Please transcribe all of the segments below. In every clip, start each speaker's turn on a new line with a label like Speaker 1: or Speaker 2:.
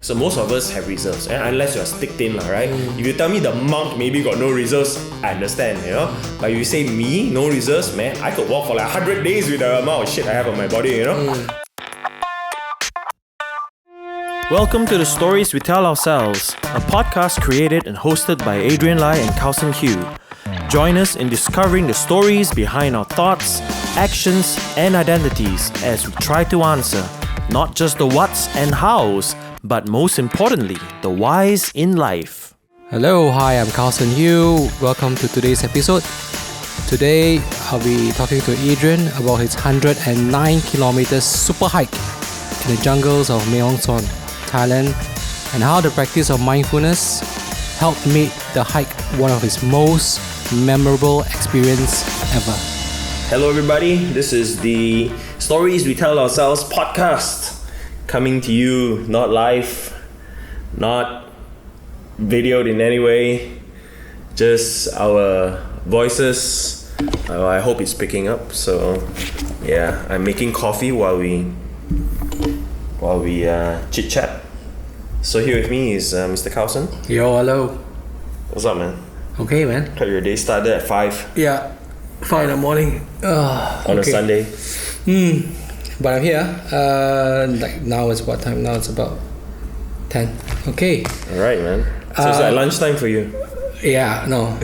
Speaker 1: So most of us have reserves, unless you're stick thin, right? If you tell me the monk maybe got no reserves, I understand, But if you say me, no reserves, man, I could walk for like 100 days with the amount of shit I have on my body, Welcome to the Stories We Tell Ourselves, a podcast created and hosted by Adrian and Carlson Hugh. Join us in discovering the stories behind our thoughts, actions, and identities as we try to answer not just the whats and hows, but most importantly, the whys in life.
Speaker 2: Hello, hi, I'm Carlson Hugh. Welcome to today's episode. Today, I'll be talking to Adrian about his 109 kilometers super hike in the jungles of Mae Hong Son, Thailand, and how the practice of mindfulness helped make the hike one of his most memorable experiences ever.
Speaker 1: Hello everybody, this is the Stories We Tell Ourselves podcast, coming to you not live, not videoed in any way, just our voices. I hope it's picking up. So yeah, I'm making coffee while we chit chat. So here with me is Mr. Carlson.
Speaker 2: Yo, hello.
Speaker 1: What's up, man?
Speaker 2: Okay, man.
Speaker 1: Hope your day started at 5.
Speaker 2: Yeah, 5 in the morning.
Speaker 1: On a Sunday.
Speaker 2: But I'm here. Like now it's what time? Now it's about 10. Okay.
Speaker 1: All right, man. So it's like lunchtime for you.
Speaker 2: Yeah, no.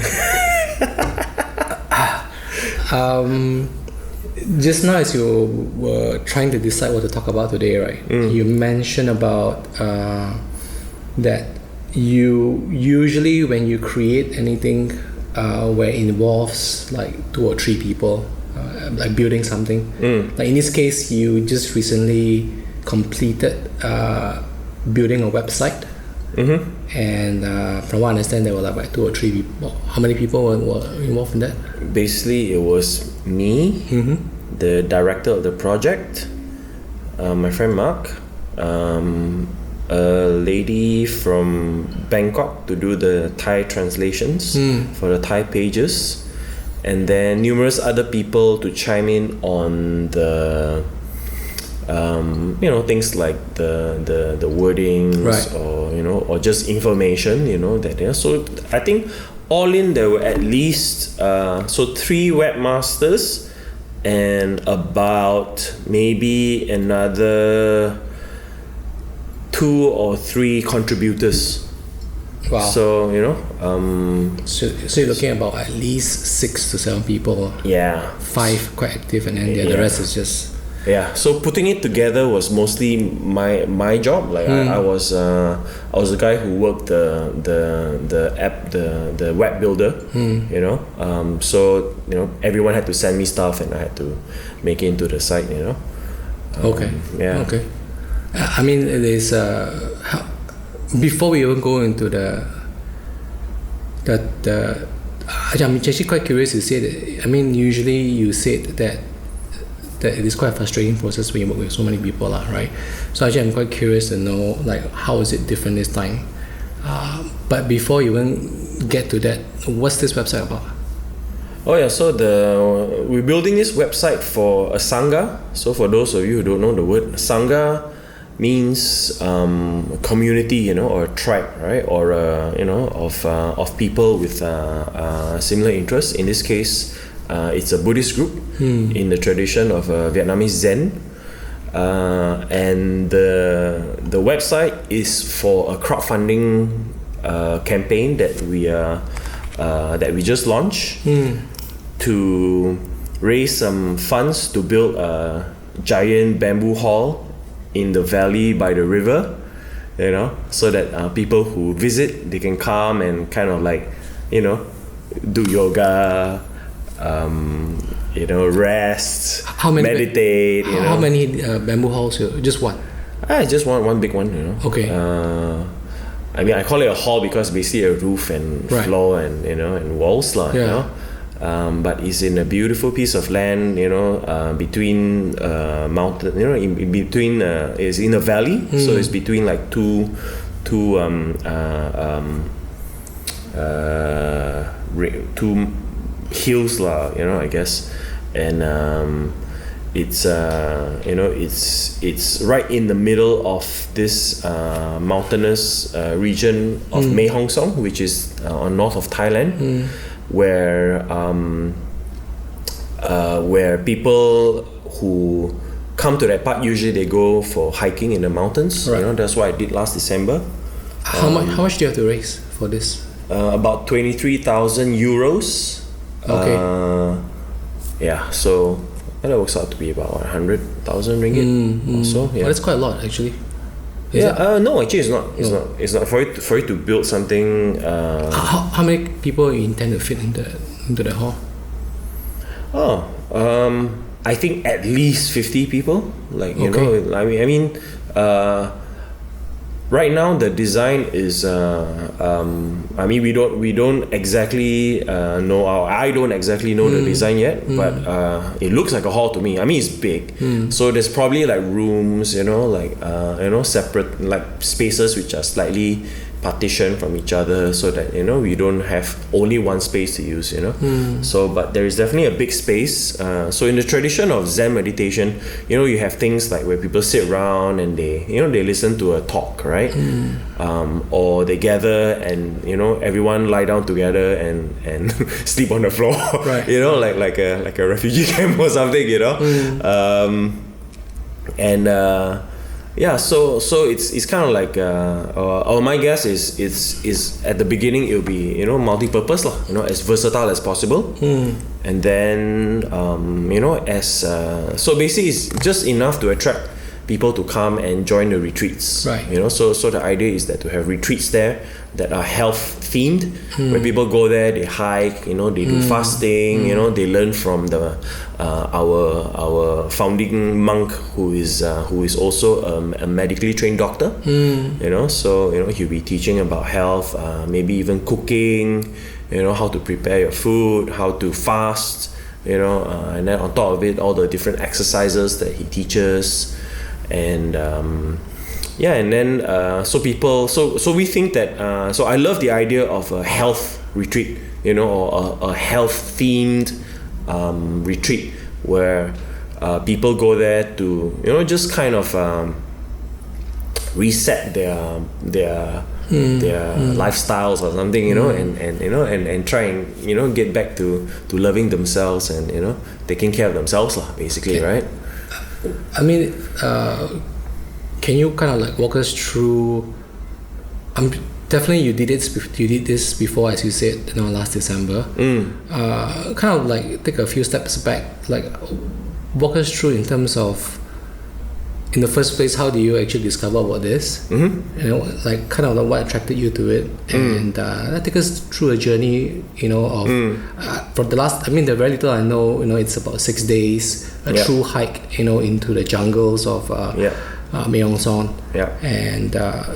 Speaker 2: Just now as you were trying to decide what to talk about today, right? You mentioned about that you usually when you create anything where it involves like 2 or 3 people, like building something. Like in this case, you just recently completed building a website. And from what I understand, there were like 2 or 3 people. How many people were involved in that?
Speaker 1: Basically, it was me, the director of the project, my friend Mark, a lady from Bangkok to do the Thai translations for the Thai pages, and then numerous other people to chime in on the things like the wordings,
Speaker 2: right,
Speaker 1: or just information, that. So I think all in there were at least 3 webmasters and about maybe another 2 or 3 contributors.
Speaker 2: Wow.
Speaker 1: So
Speaker 2: so you're looking about at least 6 to 7 people.
Speaker 1: Yeah.
Speaker 2: 5 quite active, and then the rest is just.
Speaker 1: Yeah, so putting it together was mostly my job. Like I was the guy who worked the app, the web builder. So everyone had to send me stuff, and I had to make it into the site.
Speaker 2: Okay.
Speaker 1: Yeah.
Speaker 2: Okay. I mean, there's before we even go into I'm actually quite curious to say that. I mean, usually you said that it is quite a frustrating process when you work with so many people, right? So actually, I'm quite curious to know, like, how is it different this time? But before you even get to that, what's this website about?
Speaker 1: Oh yeah, so we're building this website for a sangha. So for those of you who don't know the word, sangha means community, or a tribe, right? Or of people with similar interests. In this case, it's a Buddhist group in the tradition of Vietnamese Zen, and the website is for a crowdfunding campaign that we just launched to raise some funds to build a giant bamboo hall in the valley by the river, so that people who visit, they can come and kind of like do yoga, rest, meditate.
Speaker 2: How many bamboo halls? Just one?
Speaker 1: Just one big one.
Speaker 2: Okay.
Speaker 1: I mean, I call it a hall because basically a roof and floor and and walls, but it's in a beautiful piece of land, between mountain, in between. It's in a valley, so it's between like two hills, I guess, and it's it's right in the middle of this mountainous region of Mae Hong Son, which is on north of Thailand, where people who come to that part, usually they go for hiking in the mountains.
Speaker 2: Right.
Speaker 1: That's what I did last December.
Speaker 2: How much do you have to raise for this?
Speaker 1: About 23,000 euros.
Speaker 2: Okay.
Speaker 1: Yeah, so that works out to be about 100,000 ringgit or so. Yeah,
Speaker 2: Well, that's quite a lot actually.
Speaker 1: No, actually it's not. It's not for you to build something.
Speaker 2: How many people you intend to fit into the hall?
Speaker 1: I think at least 50 people. Like you know, I mean, right now the design is. I mean, we don't exactly know. I don't exactly know the design yet, but it looks like a hall to me. I mean, it's big, so there's probably like rooms, separate like spaces which are slightly partitioned from each other, so that we don't have only one space to use. So, but there is definitely a big space. So in the tradition of Zen meditation, you have things like where people sit around and they listen to a talk, right? Or they gather and everyone lie down together and sleep on the floor,
Speaker 2: right?
Speaker 1: like a refugee camp or something, yeah, so it's kind of like my guess is at the beginning it'll be multi-purpose lah, as versatile as possible, and then so basically it's just enough to attract people to come and join the retreats,
Speaker 2: right?
Speaker 1: So the idea is that to have retreats there that are health themed, where people go there, they hike, they do fasting, they learn from the our founding monk who is also a medically trained doctor, so he'll be teaching about health, maybe even cooking, how to prepare your food, how to fast, and then on top of it all the different exercises that he teaches. And and then so we think that so I love the idea of a health retreat, or a health themed retreat where people go there to just kind of reset their lifestyles or something, and try and get back to loving themselves and taking care of themselves lah, basically, right?
Speaker 2: I mean, can you kind of like walk us through? Definitely you did this before, as you said, last December. Kind of like take a few steps back, like walk us through in terms of, in the first place, how do you actually discover about this? Like kind of like what attracted you to it, and take us through a journey, of from the last. I mean, the very little I know, it's about 6 days, a true hike, into the jungles of Mae Hong Son. And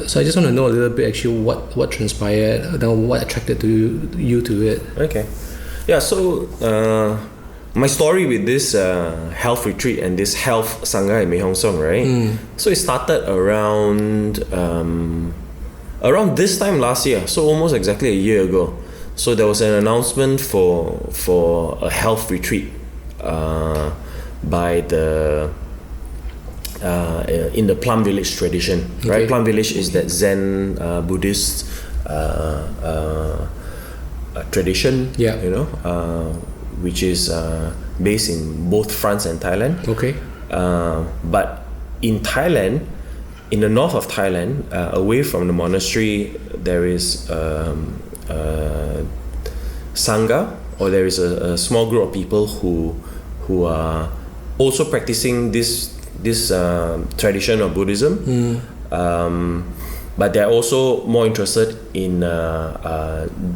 Speaker 2: so I just want to know a little bit actually what transpired, what attracted you to it.
Speaker 1: Okay, yeah. So my story with this health retreat and this health sangha in Mae Hong Son, right? So it started around this time last year, so almost exactly a year ago. So there was an announcement for a health retreat by the in the Plum Village tradition, right? Plum Village is that Zen Buddhist tradition, which is based in both France and Thailand. But in Thailand, in the north of Thailand, away from the monastery, there is Sangha, or there is a small group of people who are also practicing this tradition of Buddhism, but they're also more interested in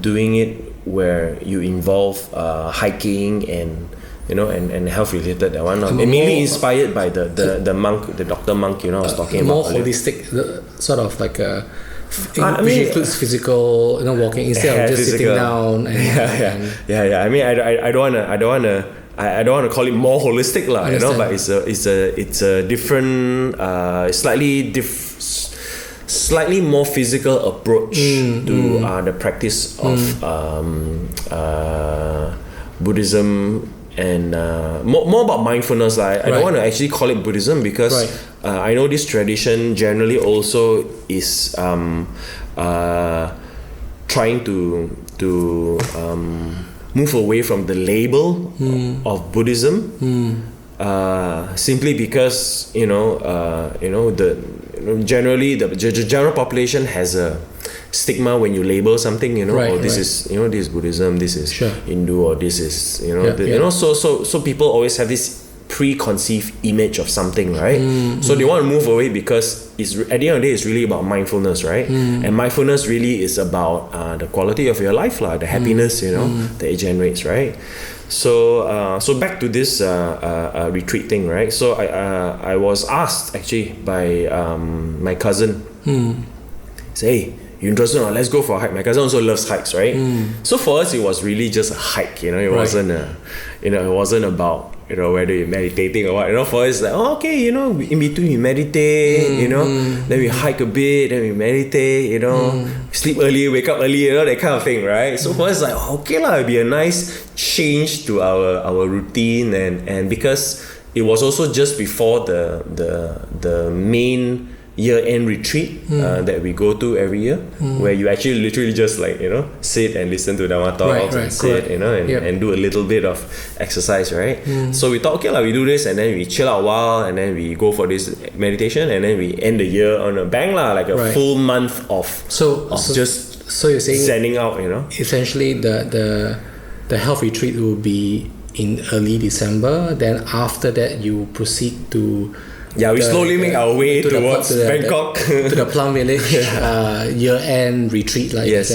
Speaker 1: doing it where you involve hiking and and health related, that one, and mainly inspired by the monk, the doctor monk, I was talking
Speaker 2: more
Speaker 1: about.
Speaker 2: More holistic, sort of like a which includes physical, walking instead of just physical. Sitting down.
Speaker 1: I mean, I don't want to call it more holistic, lah. But it's a different, slightly more physical approach to the practice of Buddhism more about mindfulness. I don't
Speaker 2: Right.
Speaker 1: want to actually call it Buddhism because
Speaker 2: Right.
Speaker 1: I know this tradition generally also is trying to move away from the label of Buddhism. Simply because generally the general population has a stigma when you label something, this is this is Buddhism, this is Hindu, or this is so people always have this preconceived image of something, right? So they want to move away because it's at the end of the day it's really about mindfulness, right? And mindfulness really is about the quality of your life, the happiness that it generates, right? So back to this retreat thing, right? So I was asked actually by my cousin, say, hey, you interested or not? Let's go for a hike. My cousin also loves hikes, right? So for us it was really just a hike, it wasn't it wasn't about whether you're meditating or what. For us, like, okay, in between we meditate, then we hike a bit, then we meditate, sleep early, wake up early, that kind of thing, right? So for us, like, okay lah, it'd be a nice change to our routine, and because it was also just before the main year-end retreat that we go to every year, where you actually literally just sit and listen to Dhamma talks and sit, and do a little bit of exercise, right? So we thought, okay lah, we do this and then we chill out a while and then we go for this meditation and then we end the year on a bang lah, like a full month of just
Speaker 2: you're saying
Speaker 1: zenning out,
Speaker 2: essentially the health retreat will be in early December, then after that you proceed to
Speaker 1: we slowly make our way towards Bangkok
Speaker 2: to the Plum Village year-end retreat,
Speaker 1: yes,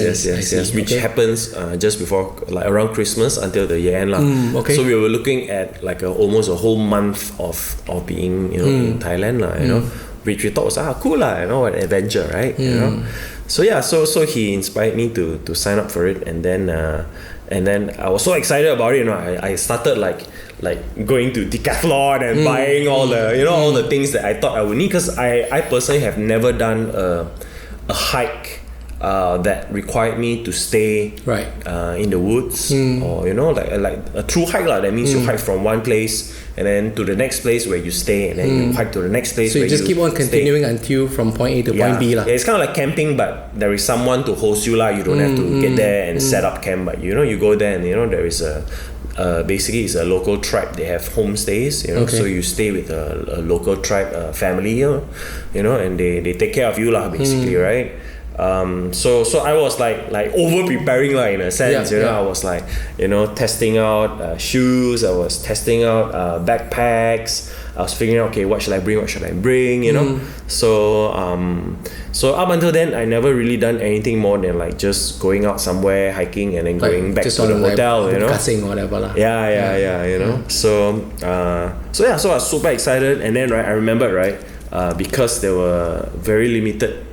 Speaker 1: which happens just before, like around Christmas until the year-end lah. So we were looking at like almost a whole month of being in Thailand lah, which we thought was cool lah, what an adventure, right? So he inspired me to sign up for it, and then I was so excited about it. I started like going to Decathlon and buying all the all the things that I thought I would need, because I personally have never done a hike that required me to stay in the woods, or like a true hike lah. That means you hike from one place and then to the next place where you stay, and then you hike to the next place.
Speaker 2: So
Speaker 1: where
Speaker 2: you just keep on continuing until from point A to point B lah.
Speaker 1: Yeah, it's kind of like camping, but there is someone to host you lah. You don't have to get there and set up camp, but you go there and there is a basically it's a local tribe. They have homestays, so you stay with a local tribe family, and they take care of you lah, basically, right? So I was like over preparing lah, in a sense, I was like testing out shoes, I was testing out backpacks, I was figuring out, okay, what should I bring, so up until then I never really done anything more than like just going out somewhere hiking and then going back to the hotel,
Speaker 2: or whatever lah.
Speaker 1: So I was super excited, and then I remembered, because there were very limited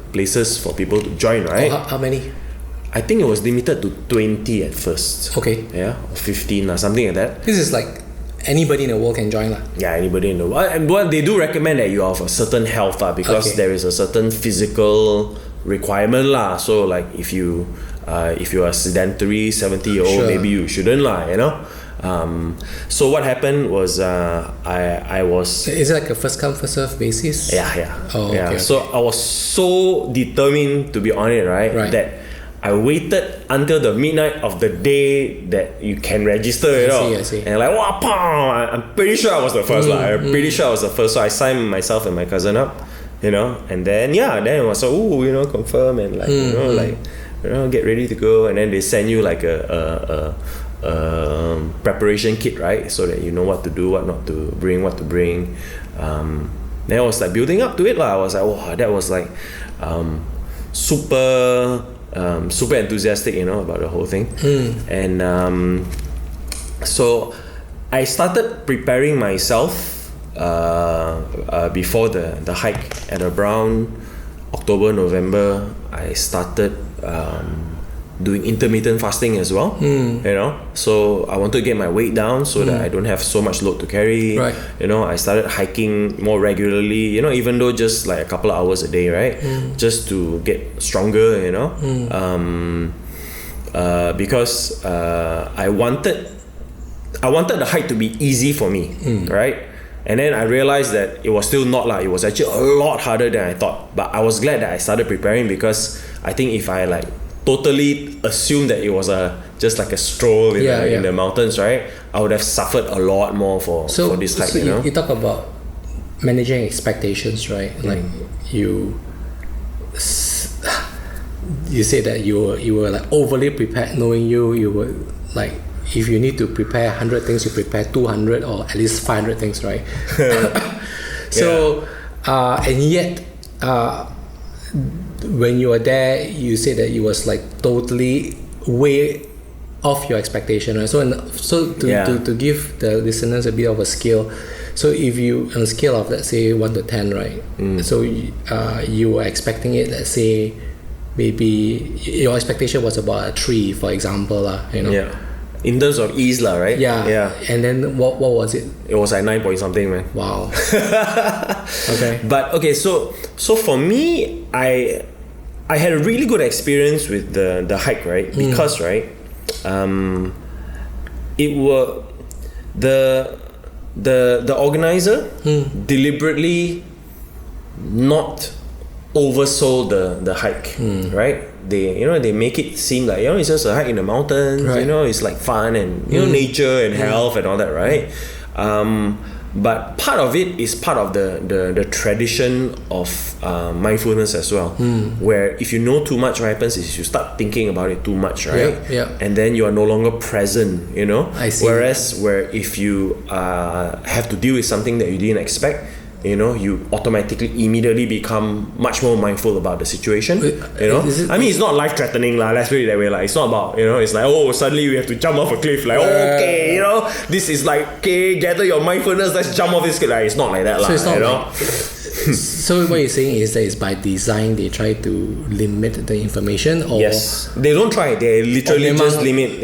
Speaker 1: places for people to join, right?
Speaker 2: How many?
Speaker 1: I think it was limited to 20 at first.
Speaker 2: Okay.
Speaker 1: Yeah, or 15 or something like that.
Speaker 2: This is like anybody in the world can join lah.
Speaker 1: Yeah, anybody in the world. And but they do recommend that you have a certain health because there is a certain physical requirement lah. So like if you are sedentary 70-year-old, maybe you shouldn't lah, so what happened was I was...
Speaker 2: Is it like a first come first serve basis?
Speaker 1: Yeah.
Speaker 2: Okay.
Speaker 1: So I was so determined to be on it, right? That I waited until the midnight of the day that you can register,
Speaker 2: I see.
Speaker 1: And like, wow, I'm pretty sure I was the first So I signed myself and my cousin up, and then then it was confirm, and like get ready to go, and then they send you like a preparation kit, right? So that you know what to do, what not to bring, what to bring. Then I was like building up to it lah. I was like, wow, that was like super enthusiastic, about the whole thing. And so I started preparing myself before the hike at around October, November. I started doing intermittent fasting as well, so I wanted to get my weight down so that I don't have so much load to carry, I started hiking more regularly, even though just like a couple of hours a day, just to get stronger, because I wanted I wanted the hike to be easy for me, right? And then I realized that it was still not like, it was actually a lot harder than I thought. But I was glad that I started preparing, because I think if I like totally assumed that it was just like a stroll in the mountains, right, I would have suffered a lot more for this hike.
Speaker 2: So you talk about managing expectations, right? Like you say that you were like overly prepared, knowing you were like, if you need to prepare 100 things, you prepare 200 or at least 500 things, right? So and yet when you were there, you said that it was like totally way off your expectation, right? So to give the listeners a bit of a scale, so if you, on a scale of let's say 1 to 10, right? So you were expecting it, let's say maybe your expectation was about a 3, for example, you know.
Speaker 1: Yeah. In terms of ease, right?
Speaker 2: Yeah. And then what was it?
Speaker 1: It was like 9 point something, man.
Speaker 2: Wow. Okay.
Speaker 1: But okay, so for me, I had a really good experience with the hike, right? Because right, it were the organizer deliberately not oversold the hike, right? They make it seem like, it's just a hike in the mountains,
Speaker 2: right.
Speaker 1: It's like fun and nature and health and all that, right? But part of it is part of the tradition of mindfulness as well, where if you know too much, what happens is you start thinking about it too much, right?
Speaker 2: Yeah.
Speaker 1: And then you are no longer present,
Speaker 2: I see.
Speaker 1: Whereas if you have to deal with something that you didn't expect, you automatically immediately become much more mindful about the situation. I mean, it's not life threatening, let's put it that way. It's not about, it's like, oh, suddenly we have to jump off a cliff, okay, this is like, okay, gather your mindfulness, let's jump off this cliff. It's not like that,
Speaker 2: so it's not so what you're saying is that it's by design they try to limit the information, or
Speaker 1: yes, they don't try, they literally just limit.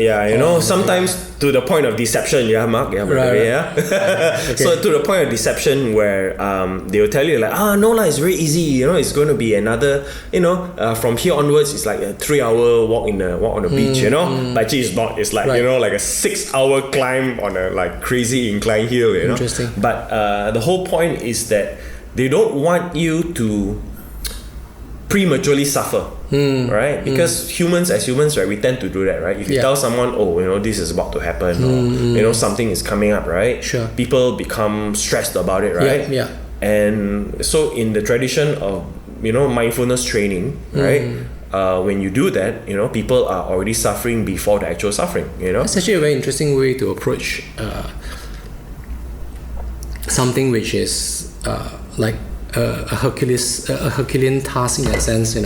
Speaker 1: Sometimes to the point of deception, Mark,
Speaker 2: Okay.
Speaker 1: So to the point of deception where they will tell you like, no, it's very easy, it's going to be another, from here onwards it's like a 3-hour walk on the beach, but actually it's not. It's like, like a 6-hour climb on a like crazy incline hill,
Speaker 2: Interesting.
Speaker 1: But the whole point is that they don't want you to prematurely suffer, right? Because humans, right, we tend to do that, right? If you tell someone, this is about to happen, or something is coming up, right?
Speaker 2: Sure.
Speaker 1: People become stressed about it, right?
Speaker 2: Yeah.
Speaker 1: And so in the tradition of mindfulness training, right? When you do that, people are already suffering before the actual suffering.
Speaker 2: It's actually a very interesting way to approach something which is like a Herculean task in that sense,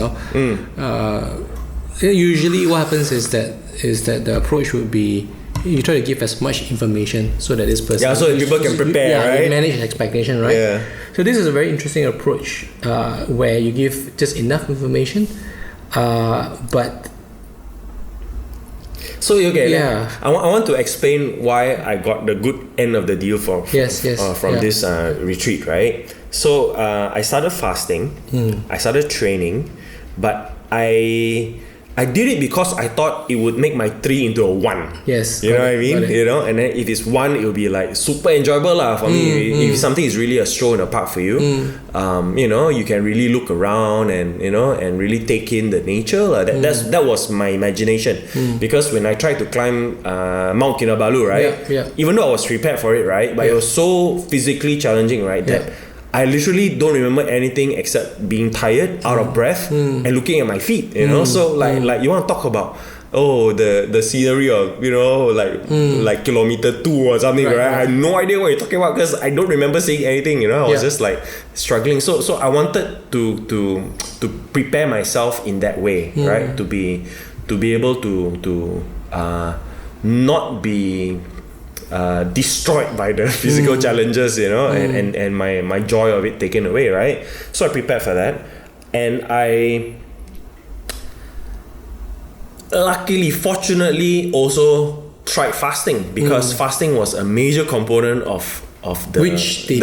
Speaker 2: Usually what happens is that the approach would be, you try to give as much information so that this person,
Speaker 1: so that people can prepare, right?
Speaker 2: You manage expectation, right?
Speaker 1: Yeah.
Speaker 2: So this is a very interesting approach where you give just enough information, but
Speaker 1: so I want to explain why I got the good end of the deal from this retreat, right? So I started fasting, I started training, but I did it because I thought it would make my 3 into a 1.
Speaker 2: Yes.
Speaker 1: You know what I mean? And then if it's 1, it will be like super enjoyable for me. If something is really a stroll in the park for you, you can really look around and and really take in the nature. That was my imagination. Because when I tried to climb Mount Kinabalu, right? Even though I was prepared for it, right? But it was so physically challenging, right? That I literally don't remember anything except being tired, out of breath, and looking at my feet. So like you want to talk about the scenery of like kilometer 2 or something, right? I have no idea what you're talking about because I don't remember seeing anything. I was just like struggling. So I wanted to prepare myself in that way, right? To be able to not be destroyed by the physical challenges, and my joy of it taken away, right? So I prepared for that, and I fortunately also tried fasting, because fasting was a major component of the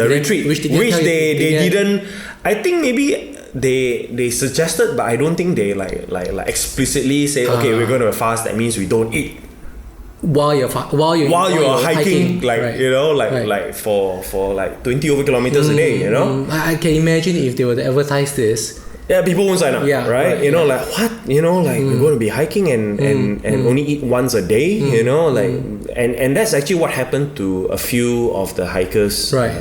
Speaker 1: retreat, which they didn't. I think maybe they suggested, but I don't think they like explicitly say, okay, we're going to fast, that means we don't eat.
Speaker 2: while you're
Speaker 1: hiking, like
Speaker 2: right.
Speaker 1: you know, like
Speaker 2: Right.
Speaker 1: like for like 20 over kilometers a day, you know.
Speaker 2: I can imagine if they were to advertise this.
Speaker 1: Yeah, people won't sign up,
Speaker 2: Yeah,
Speaker 1: right?
Speaker 2: right,
Speaker 1: You know,
Speaker 2: yeah.
Speaker 1: like what? You know, like we're going to be hiking and only eat once a day, you know, like and that's actually what happened to a few of the hikers
Speaker 2: Right.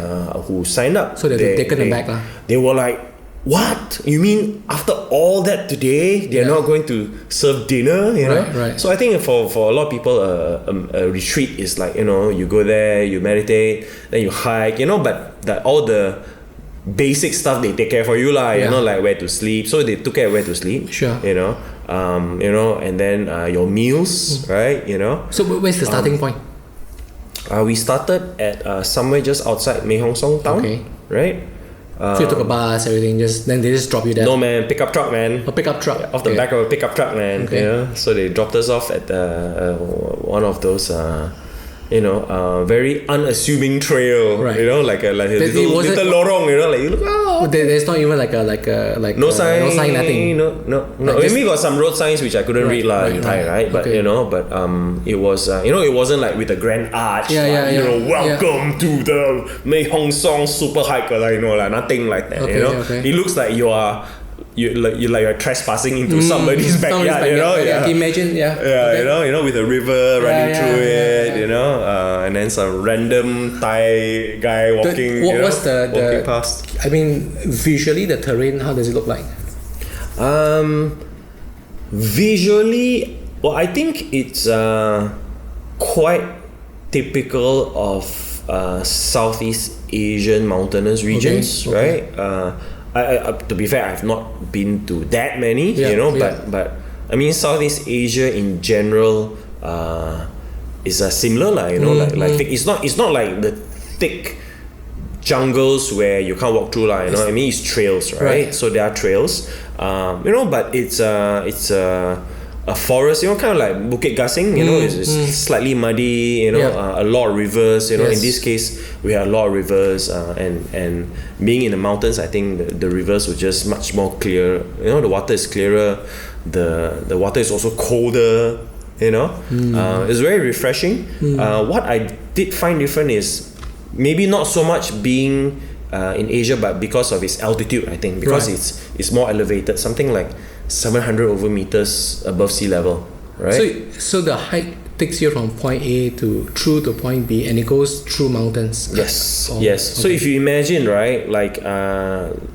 Speaker 1: who signed up.
Speaker 2: So they're taken aback, lah.
Speaker 1: They were like, "What? You mean after all that today, they're not going to serve dinner?" You know.
Speaker 2: Right.
Speaker 1: So I think for a lot of people, a retreat is like, you know, you go there, you meditate, then you hike, you know, but that all the basic stuff they take care for you lah, you know, like where to sleep. So they took care of where to sleep.
Speaker 2: Sure.
Speaker 1: You know, and then your meals, right? You know.
Speaker 2: So where's the starting point?
Speaker 1: We started at somewhere just outside Mae Hong Son town.
Speaker 2: Okay.
Speaker 1: Right.
Speaker 2: So you took a bus, everything. Then they just drop you there.
Speaker 1: No man, pickup truck, man.
Speaker 2: A pickup truck.
Speaker 1: Off the back of a pickup truck, man.
Speaker 2: Okay.
Speaker 1: You know, so they dropped us off at one of those, very unassuming trail.
Speaker 2: Right.
Speaker 1: You know, like a little lorong. You know, like you look. Oh,
Speaker 2: There's not even like
Speaker 1: no sign,
Speaker 2: no sign, nothing.
Speaker 1: No.
Speaker 2: Like
Speaker 1: Maybe got some road signs which I couldn't read lah in Thai, right? But
Speaker 2: Okay.
Speaker 1: you know, it was it wasn't like with a grand arch.
Speaker 2: Yeah,
Speaker 1: like,
Speaker 2: yeah,
Speaker 1: you know,
Speaker 2: yeah.
Speaker 1: welcome to the Mae Hong Son super hiker, like, you know, like nothing like that.
Speaker 2: Okay,
Speaker 1: You know,
Speaker 2: okay.
Speaker 1: it looks like you're trespassing into somebody's backyard. You know,
Speaker 2: yeah. Can you imagine? Yeah.
Speaker 1: Yeah,
Speaker 2: Okay.
Speaker 1: you know, with a river running through it,
Speaker 2: yeah.
Speaker 1: you know, and then some random Thai guy walking,
Speaker 2: What's
Speaker 1: walking past.
Speaker 2: I mean, visually the terrain. How does it look like?
Speaker 1: Visually, well, I think it's quite typical of Southeast Asian mountainous regions,
Speaker 2: Okay.
Speaker 1: right? To be fair, I've not been to that many,
Speaker 2: Yeah,
Speaker 1: you know,
Speaker 2: yeah.
Speaker 1: but I mean, Southeast Asia in general is similar, like, you know, like thick. It's not like the thick jungles where you can't walk through, like, you know. I mean, it's trails, right? So there are trails, you know, but it's a forest, you know, kind of like Bukit Gasing, you know, it's slightly muddy, you know, a lot of rivers, you know.
Speaker 2: Yes.
Speaker 1: In this case, we had a lot of rivers, and being in the mountains, I think the rivers were just much more clear. You know, the water is clearer, the water is also colder, you know. It's very refreshing. What I did find different is maybe not so much being in Asia, but because of its altitude, I think, because it's more elevated, something like 700 over meters above sea level, right?
Speaker 2: So the hike takes you from point A through to point B, and it goes through mountains.
Speaker 1: Yes,
Speaker 2: Oh,
Speaker 1: yes. So
Speaker 2: okay.
Speaker 1: if you imagine, right, like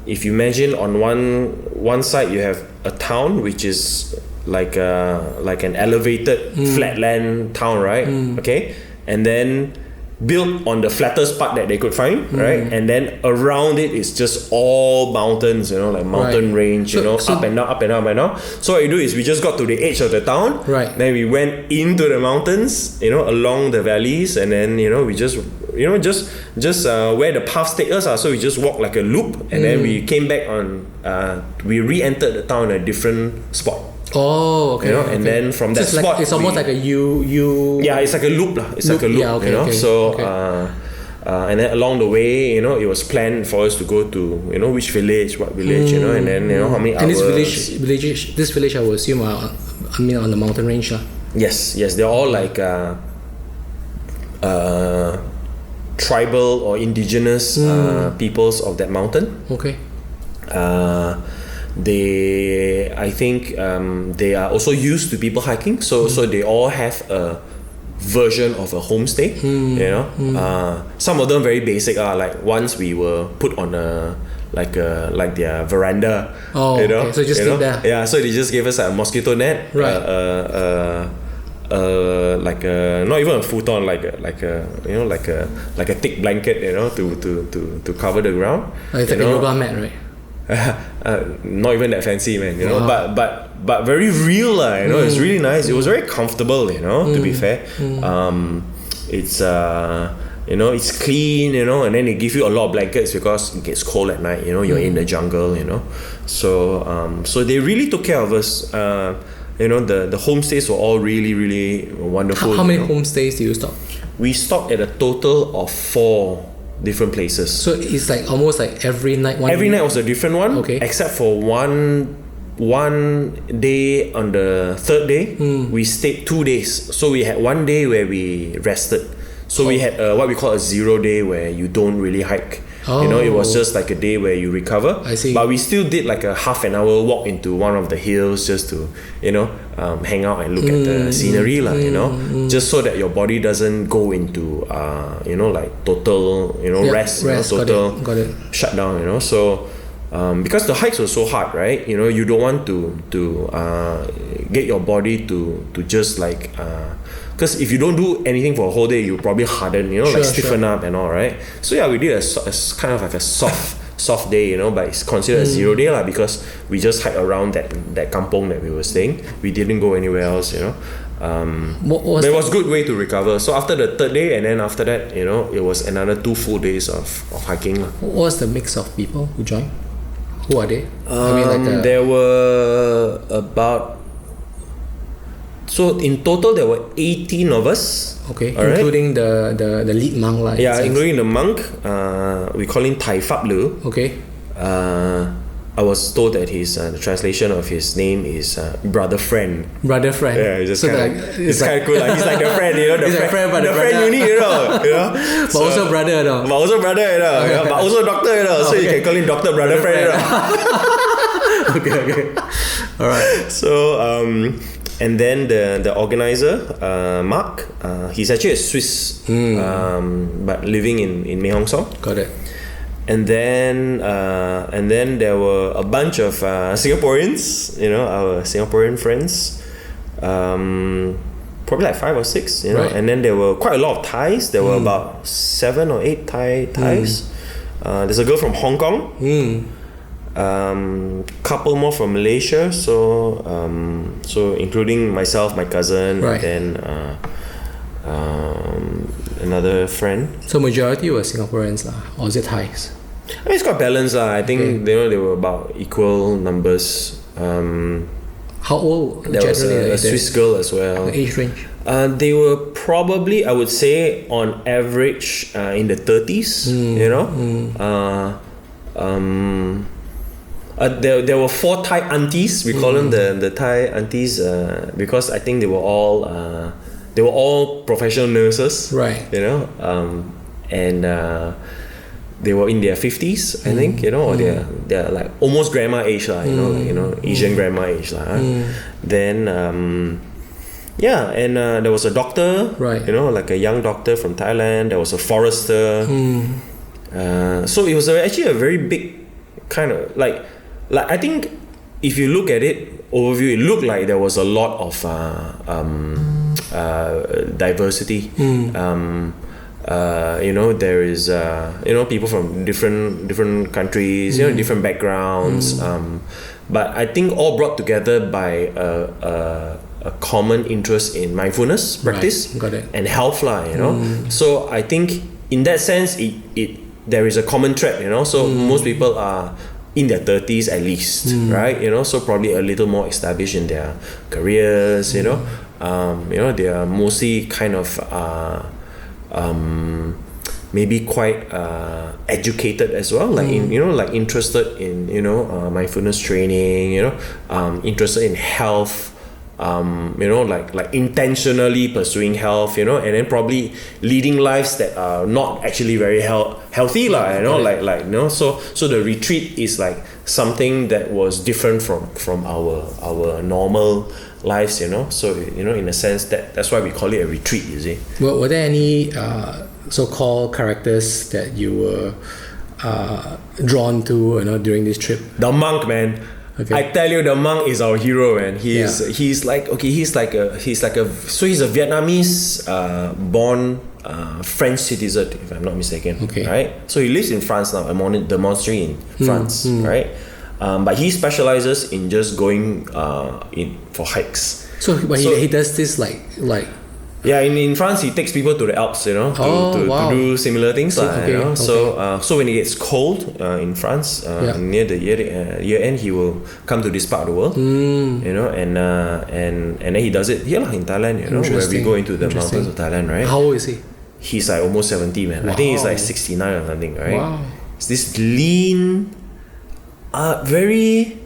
Speaker 1: if you imagine on one side you have a town which is like an elevated flatland town, right? Okay, and then built on the flattest part that they could find, right? And then around it is just all mountains, you know, like mountain range, you know, up and down, up and down, up and down. So what we do is we just got to the edge of the town,
Speaker 2: Right.
Speaker 1: then we went into the mountains, you know, along the valleys, and then, you know, we just where the paths take us, so we just walked like a loop, and then we came back on, we re-entered the town at a different spot.
Speaker 2: Oh, okay.
Speaker 1: You know, and then from that
Speaker 2: so
Speaker 1: spot,
Speaker 2: it's almost like a U.
Speaker 1: Yeah, it's like a loop lah. It's like a loop,
Speaker 2: Yeah, okay,
Speaker 1: you know.
Speaker 2: okay,
Speaker 1: So,
Speaker 2: okay.
Speaker 1: and then along the way, you know, it was planned for us to go to, you know, which village, what village, you know, and then, you know, how many
Speaker 2: And
Speaker 1: hours.
Speaker 2: this village, I would assume, on the mountain range, lah.
Speaker 1: Yes, they're all like tribal or indigenous peoples of that mountain.
Speaker 2: Okay.
Speaker 1: I think they are also used to people hiking, so they all have a version of a homestay, you know. Some of them very basic, like once we were put on like their veranda,
Speaker 2: Oh,
Speaker 1: you know,
Speaker 2: okay. So just sleep there.
Speaker 1: Yeah, so they just gave us a mosquito net,
Speaker 2: Right.
Speaker 1: like a, not even a futon, like a thick blanket, you know, to cover the ground.
Speaker 2: It's like a yoga mat, right?
Speaker 1: Not even that fancy, man, you know,
Speaker 2: Wow.
Speaker 1: but very real, you know. It's really nice. It was very comfortable, you know, to be fair. It's you know, it's clean, you know, and then they give you a lot of blankets because it gets cold at night, you know, you're in the jungle, you know. So they really took care of us. You know, the homestays were all really, really wonderful.
Speaker 2: How many
Speaker 1: you know.
Speaker 2: homestays do you stop?
Speaker 1: We stopped at a total of 4 different places.
Speaker 2: So it's like almost like every night one.
Speaker 1: Every night was a different one,
Speaker 2: Okay.
Speaker 1: except for one one day on the third day, we stayed 2 days. So we had 1 day where we rested. So we had what we call a 0 day where you don't really hike. You know, it was just like a day where you recover.
Speaker 2: I see.
Speaker 1: But we still did like a half an hour walk into one of the hills just to, you know, hang out and look at the scenery, you know, just so that your body doesn't go into, you know, like total, you know, rest, you know, total
Speaker 2: got it.
Speaker 1: shutdown, you know. So, because the hikes were so hard, right? You know, you don't want to get your body to just like, because if you don't do anything for a whole day, you probably harden, you know, like stiffen up and all, right? So yeah, we did a kind of like a soft day, you know, but it's considered a 0 day lah, because we just hiked around that kampong that we were staying. We didn't go anywhere else, you know. But it was a good way to recover. So after the third day, and then after that, you know, it was another 2 full days of hiking.
Speaker 2: What was the mix of people who joined? Who are they?
Speaker 1: There were about... So in total, there were 18 of us.
Speaker 2: Okay, including the lead monk lah.
Speaker 1: Yeah, including the monk. We call him Tai Fap Lu.
Speaker 2: Okay.
Speaker 1: I was told that the translation of his name is brother friend.
Speaker 2: Brother friend.
Speaker 1: Yeah, it's just kind of cool. Like, he's like the friend, you know, the friend you need, you know.
Speaker 2: But so, also brother, you know.
Speaker 1: But also brother, you know. Okay. But also doctor, you know. So you can call him doctor, brother friend, you know.
Speaker 2: Okay. All right.
Speaker 1: So and then the organizer, Mark, he's actually a Swiss, but living in Mae Hong Son.
Speaker 2: Got it.
Speaker 1: And then there were a bunch of Singaporeans, you know, our Singaporean friends, probably like 5 or 6, you know.
Speaker 2: Right.
Speaker 1: And then there were quite a lot of Thais. There were about 7 or 8 Thais. There's a girl from Hong Kong. Couple more from Malaysia, so including myself, my cousin,
Speaker 2: right.
Speaker 1: and then another friend.
Speaker 2: So majority were Singaporeans lah, or is it Thais?
Speaker 1: I mean, it's quite balanced lah. I think you know, they were about equal numbers.
Speaker 2: How old?
Speaker 1: There was a Swiss girl as well.
Speaker 2: The age range?
Speaker 1: They were probably, I would say, on average in the 30s. You know. There were 4 Thai aunties. We call them the Thai aunties because I think they were all professional nurses,
Speaker 2: right?
Speaker 1: You know, and they were in their 50s, I think, you know, or they're like almost grandma age, you know, like, you know, Asian grandma age, Then there was a doctor,
Speaker 2: right?
Speaker 1: You know, like a young doctor from Thailand. There was a forester. So it was actually a very big kind of like I think if you look at it overview, it looked like there was a lot of diversity. You know, there is you know, people from different countries, you know, different backgrounds, but I think all brought together by a common interest in mindfulness practice,
Speaker 2: right. Got it.
Speaker 1: And health lah, you know. So I think in that sense there is a common thread, you know. So most people are in their 30s at least, right? You know, so probably a little more established in their careers, you know. You know, they are mostly kind of maybe quite educated as well, like in, you know, like interested in, you know, mindfulness training, you know, interested in health. You know, like intentionally pursuing health, you know, and then probably leading lives that are not actually very healthy, lah, you know, like you know. So the retreat is like something that was different from our normal lives, you know. So, you know, in a sense that's why we call it a retreat, you see.
Speaker 2: Were there any so-called characters that you were drawn to, you know, during this trip?
Speaker 1: The monk, man. Okay. I tell you, the monk is our hero, man. He's a Vietnamese born French citizen, if I'm not mistaken.
Speaker 2: Okay.
Speaker 1: Right? So he lives in France now, the monastery in France, right? But he specializes in just going in for hikes.
Speaker 2: So he does this like
Speaker 1: yeah, in France he takes people to the Alps, you know, to do similar things, you know. So when it gets cold in France, near the year end, he will come to this part of the world, you know, and then he does it here in Thailand, you know, where we go into the mountains of Thailand, right?
Speaker 2: How old is he?
Speaker 1: He's like almost 70, man. I think he's like 69 or something, right?
Speaker 2: Wow.
Speaker 1: It's this lean, very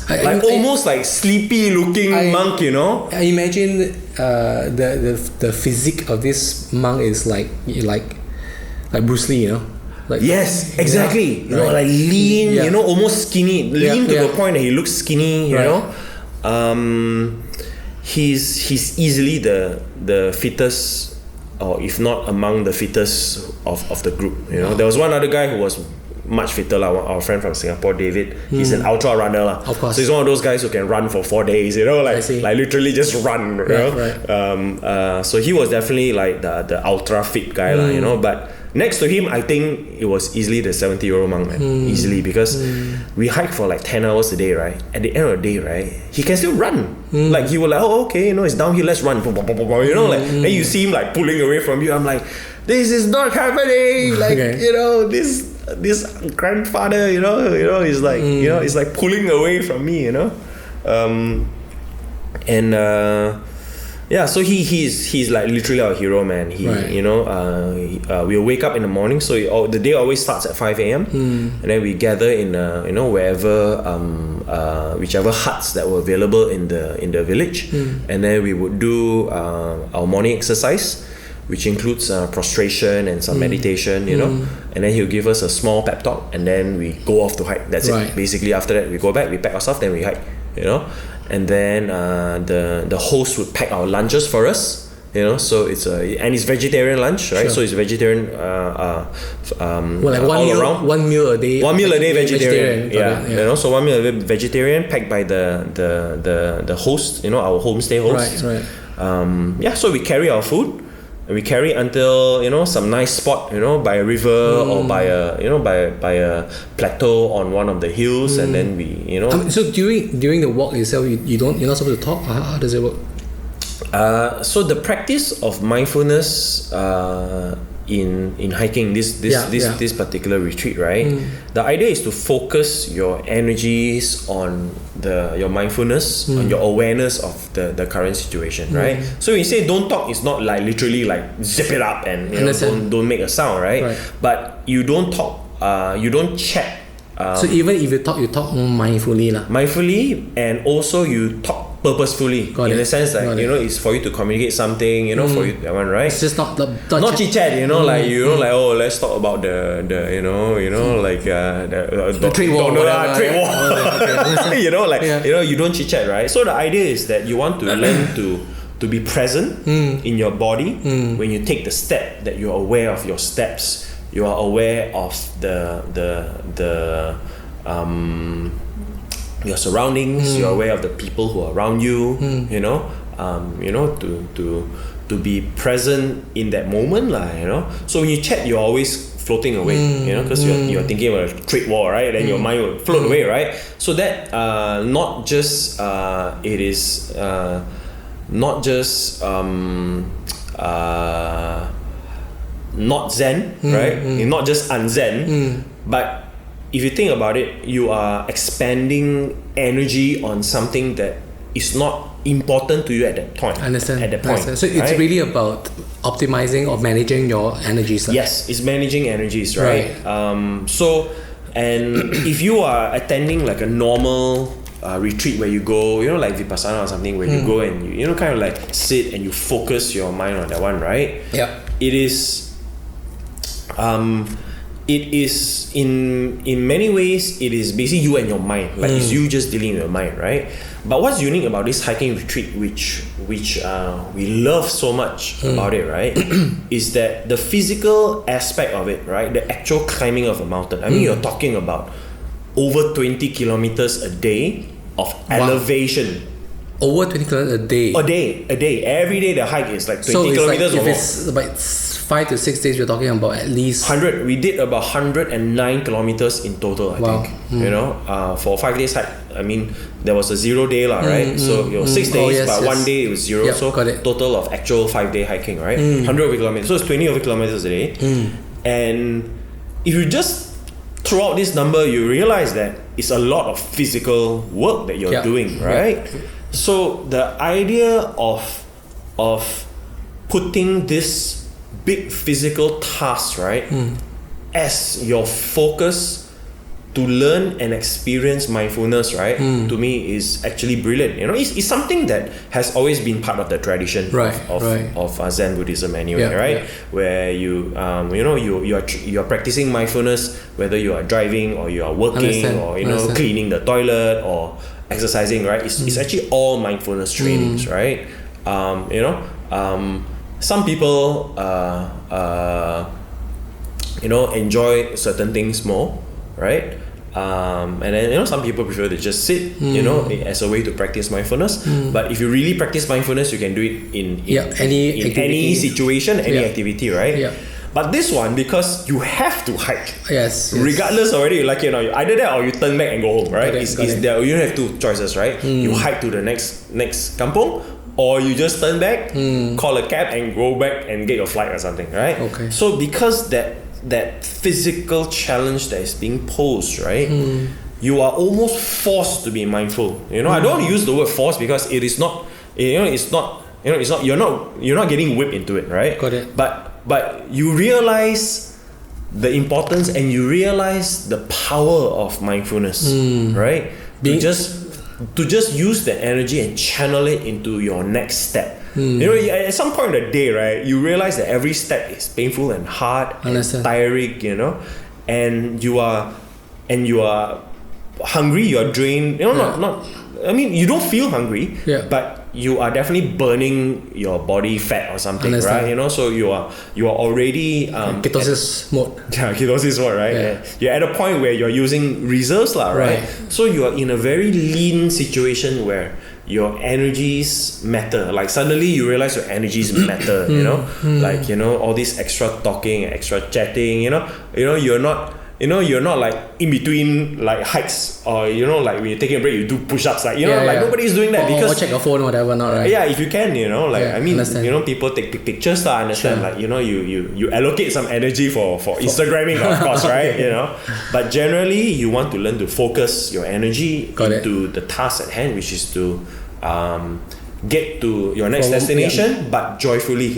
Speaker 1: almost like sleepy looking monk, you know.
Speaker 2: I imagine the physique of this monk is like Bruce Lee, you know. Like,
Speaker 1: yes, exactly. You know,
Speaker 2: right.
Speaker 1: like lean,
Speaker 2: Yeah.
Speaker 1: you know, almost skinny. Lean to the point that he looks skinny, you
Speaker 2: Right.
Speaker 1: know. He's easily the fittest, or if not among the fittest of the group. You know, there was one other guy who was much fitter, our friend from Singapore, David. He's an ultra runner,
Speaker 2: Of course.
Speaker 1: So he's one of those guys who can run for 4 days. You know, like literally just run. You know?
Speaker 2: Right.
Speaker 1: So he was definitely like the ultra fit guy, you know. But next to him, I think it was easily the 70-year-old monk, man. Easily, because we hiked for like 10 hours a day, right? At the end of the day, right, he can still run. Like he was like, oh, okay, you know, it's downhill, let's run. You know, like then you see him like pulling away from you. I'm like, this is not happening. Like, you know, this grandfather, you know, he's like, you know, it's like pulling away from me, you know. Yeah, so he's like literally our hero, man. You know, we'll wake up in the morning, so the day always starts at 5 a.m. And then we gather in you know, wherever whichever huts that were available in the village, and then we would do our morning exercise, which includes prostration and some meditation, you know. And then he'll give us a small pep talk, and then we go off to hike. That's it. Basically, after that, we go back, we pack our stuff, then we hike, you know. And then the host would pack our lunches for us, you know. So it's it's vegetarian lunch, right? Sure. So it's vegetarian. Well, like
Speaker 2: one meal a day.
Speaker 1: 1 meal a day vegetarian. Yeah, you know. So 1 meal a day vegetarian, packed by the host, you know, our homestay host.
Speaker 2: Right.
Speaker 1: Yeah. So we carry our food. And we carry until, you know, some nice spot, you know, by a river or by a plateau on one of the hills, and then we, you know.
Speaker 2: So during the walk itself, you're not supposed to talk. How does it work?
Speaker 1: So the practice of mindfulness in hiking this particular retreat, right? The idea is to focus your energies on your mindfulness, on your awareness of the current situation, right? So when you say don't talk, it's not like literally like zip it up and, you know, don't make a sound, right? But you don't talk, you don't chat.
Speaker 2: So even if you talk mindfully lah.
Speaker 1: Mindfully, and also you talk purposefully, in the sense that, you know, it's for you to communicate something, you know, for you, that one, right?
Speaker 2: It's just not
Speaker 1: chit chat, you know, like, you know, like, oh, let's talk about the you know, like the
Speaker 2: trade war,
Speaker 1: trade war. You know, like, you know, you don't chit chat, right? So the idea is that you want to learn to be present in your body when you take the step, that you're aware of your steps, you are aware of your surroundings, you're aware of the people who are around you, you know, to be present in that moment, you know. So when you chat, you're always floating away, you know, because you're thinking about a trade war, right? Then your mind will float away, right? So that not just it is not just not zen, right? Not just unzen, but if you think about it, you are expanding energy on something that is not important to you at that point.
Speaker 2: Understand.
Speaker 1: At that point.
Speaker 2: So it's really about optimizing or managing your energies.
Speaker 1: Yes, it's managing energies, right? So, and if you are attending like a normal retreat where you go, you know, like Vipassana or something, where you go and you know, kind of like sit and you focus your mind on that one, right?
Speaker 2: Yeah.
Speaker 1: It is in many ways, it is basically you and your mind, like it's you just dealing with your mind, right? But what's unique about this hiking retreat, which we love so much about it, right, is that the physical aspect of it, right, the actual climbing of a mountain. I mean, you're talking about over 20 kilometers a day of elevation.
Speaker 2: Over 20 kilometers a day.
Speaker 1: A day. Every day the hike is like 20 kilometers
Speaker 2: like,
Speaker 1: or more.
Speaker 2: If it's about 5 to 6 days, we're talking about at least
Speaker 1: 100. We did about 109 kilometers in total, I think. You know, for 5 days hike. I mean, there was a 0 day, right? So it was 6 days, but 1 day it was 0. So total of actual 5 day hiking, right? 100 over kilometers. So it's 20 over kilometers a day. And if you just throw out this number, you realize that it's a lot of physical work that you're doing, right? So the idea of putting this big physical task, right, as your focus to learn and experience mindfulness, right, to me is actually brilliant. You know, it's something that has always been part of the tradition of Zen Buddhism anyway, right? Yeah. Where you you are practicing mindfulness, whether you are driving or you are working or cleaning the toilet or exercising, right? It's actually all mindfulness trainings, right? Some people enjoy certain things more, right? And then some people prefer to just sit, as a way to practice mindfulness. But if you really practice mindfulness, you can do it in any situation, any activity, right? Yeah. But this one, because you have to hike, regardless already, either that or you turn back and go home, right? You don't have two choices, right? You hike to the next kampung, or you just turn back, call a cab and go back and get your flight or something, right? Okay. So because that physical challenge that is being posed, right? You are almost forced to be mindful. I don't want to use the word force because it is not. It's not. You're not getting whipped into it, right? Got it. But you realize the importance and you realize the power of mindfulness, right? To just use the energy and channel it into your next step. At some point in the day, right, you realize that every step is painful and hard and tiring, and you are hungry, you are drained. You don't feel hungry, but you are definitely burning your body fat or something, right? So you are already
Speaker 2: ketosis mode.
Speaker 1: Yeah, ketosis mode, right? Yeah. You're at a point where you're using reserves, right? So you are in a very lean situation where your energies matter. Like suddenly you realize your energies matter, all this extra talking, extra chatting, you're not like in between like hikes or like when you're taking a break you do push-ups, nobody's doing that
Speaker 2: or check your phone or whatever, not right?
Speaker 1: Yeah, if you can, people take pictures, I understand, you allocate some energy for Instagramming, of course, right? But generally you want to learn to focus your energy into the task at hand, which is to get to your next destination, but joyfully,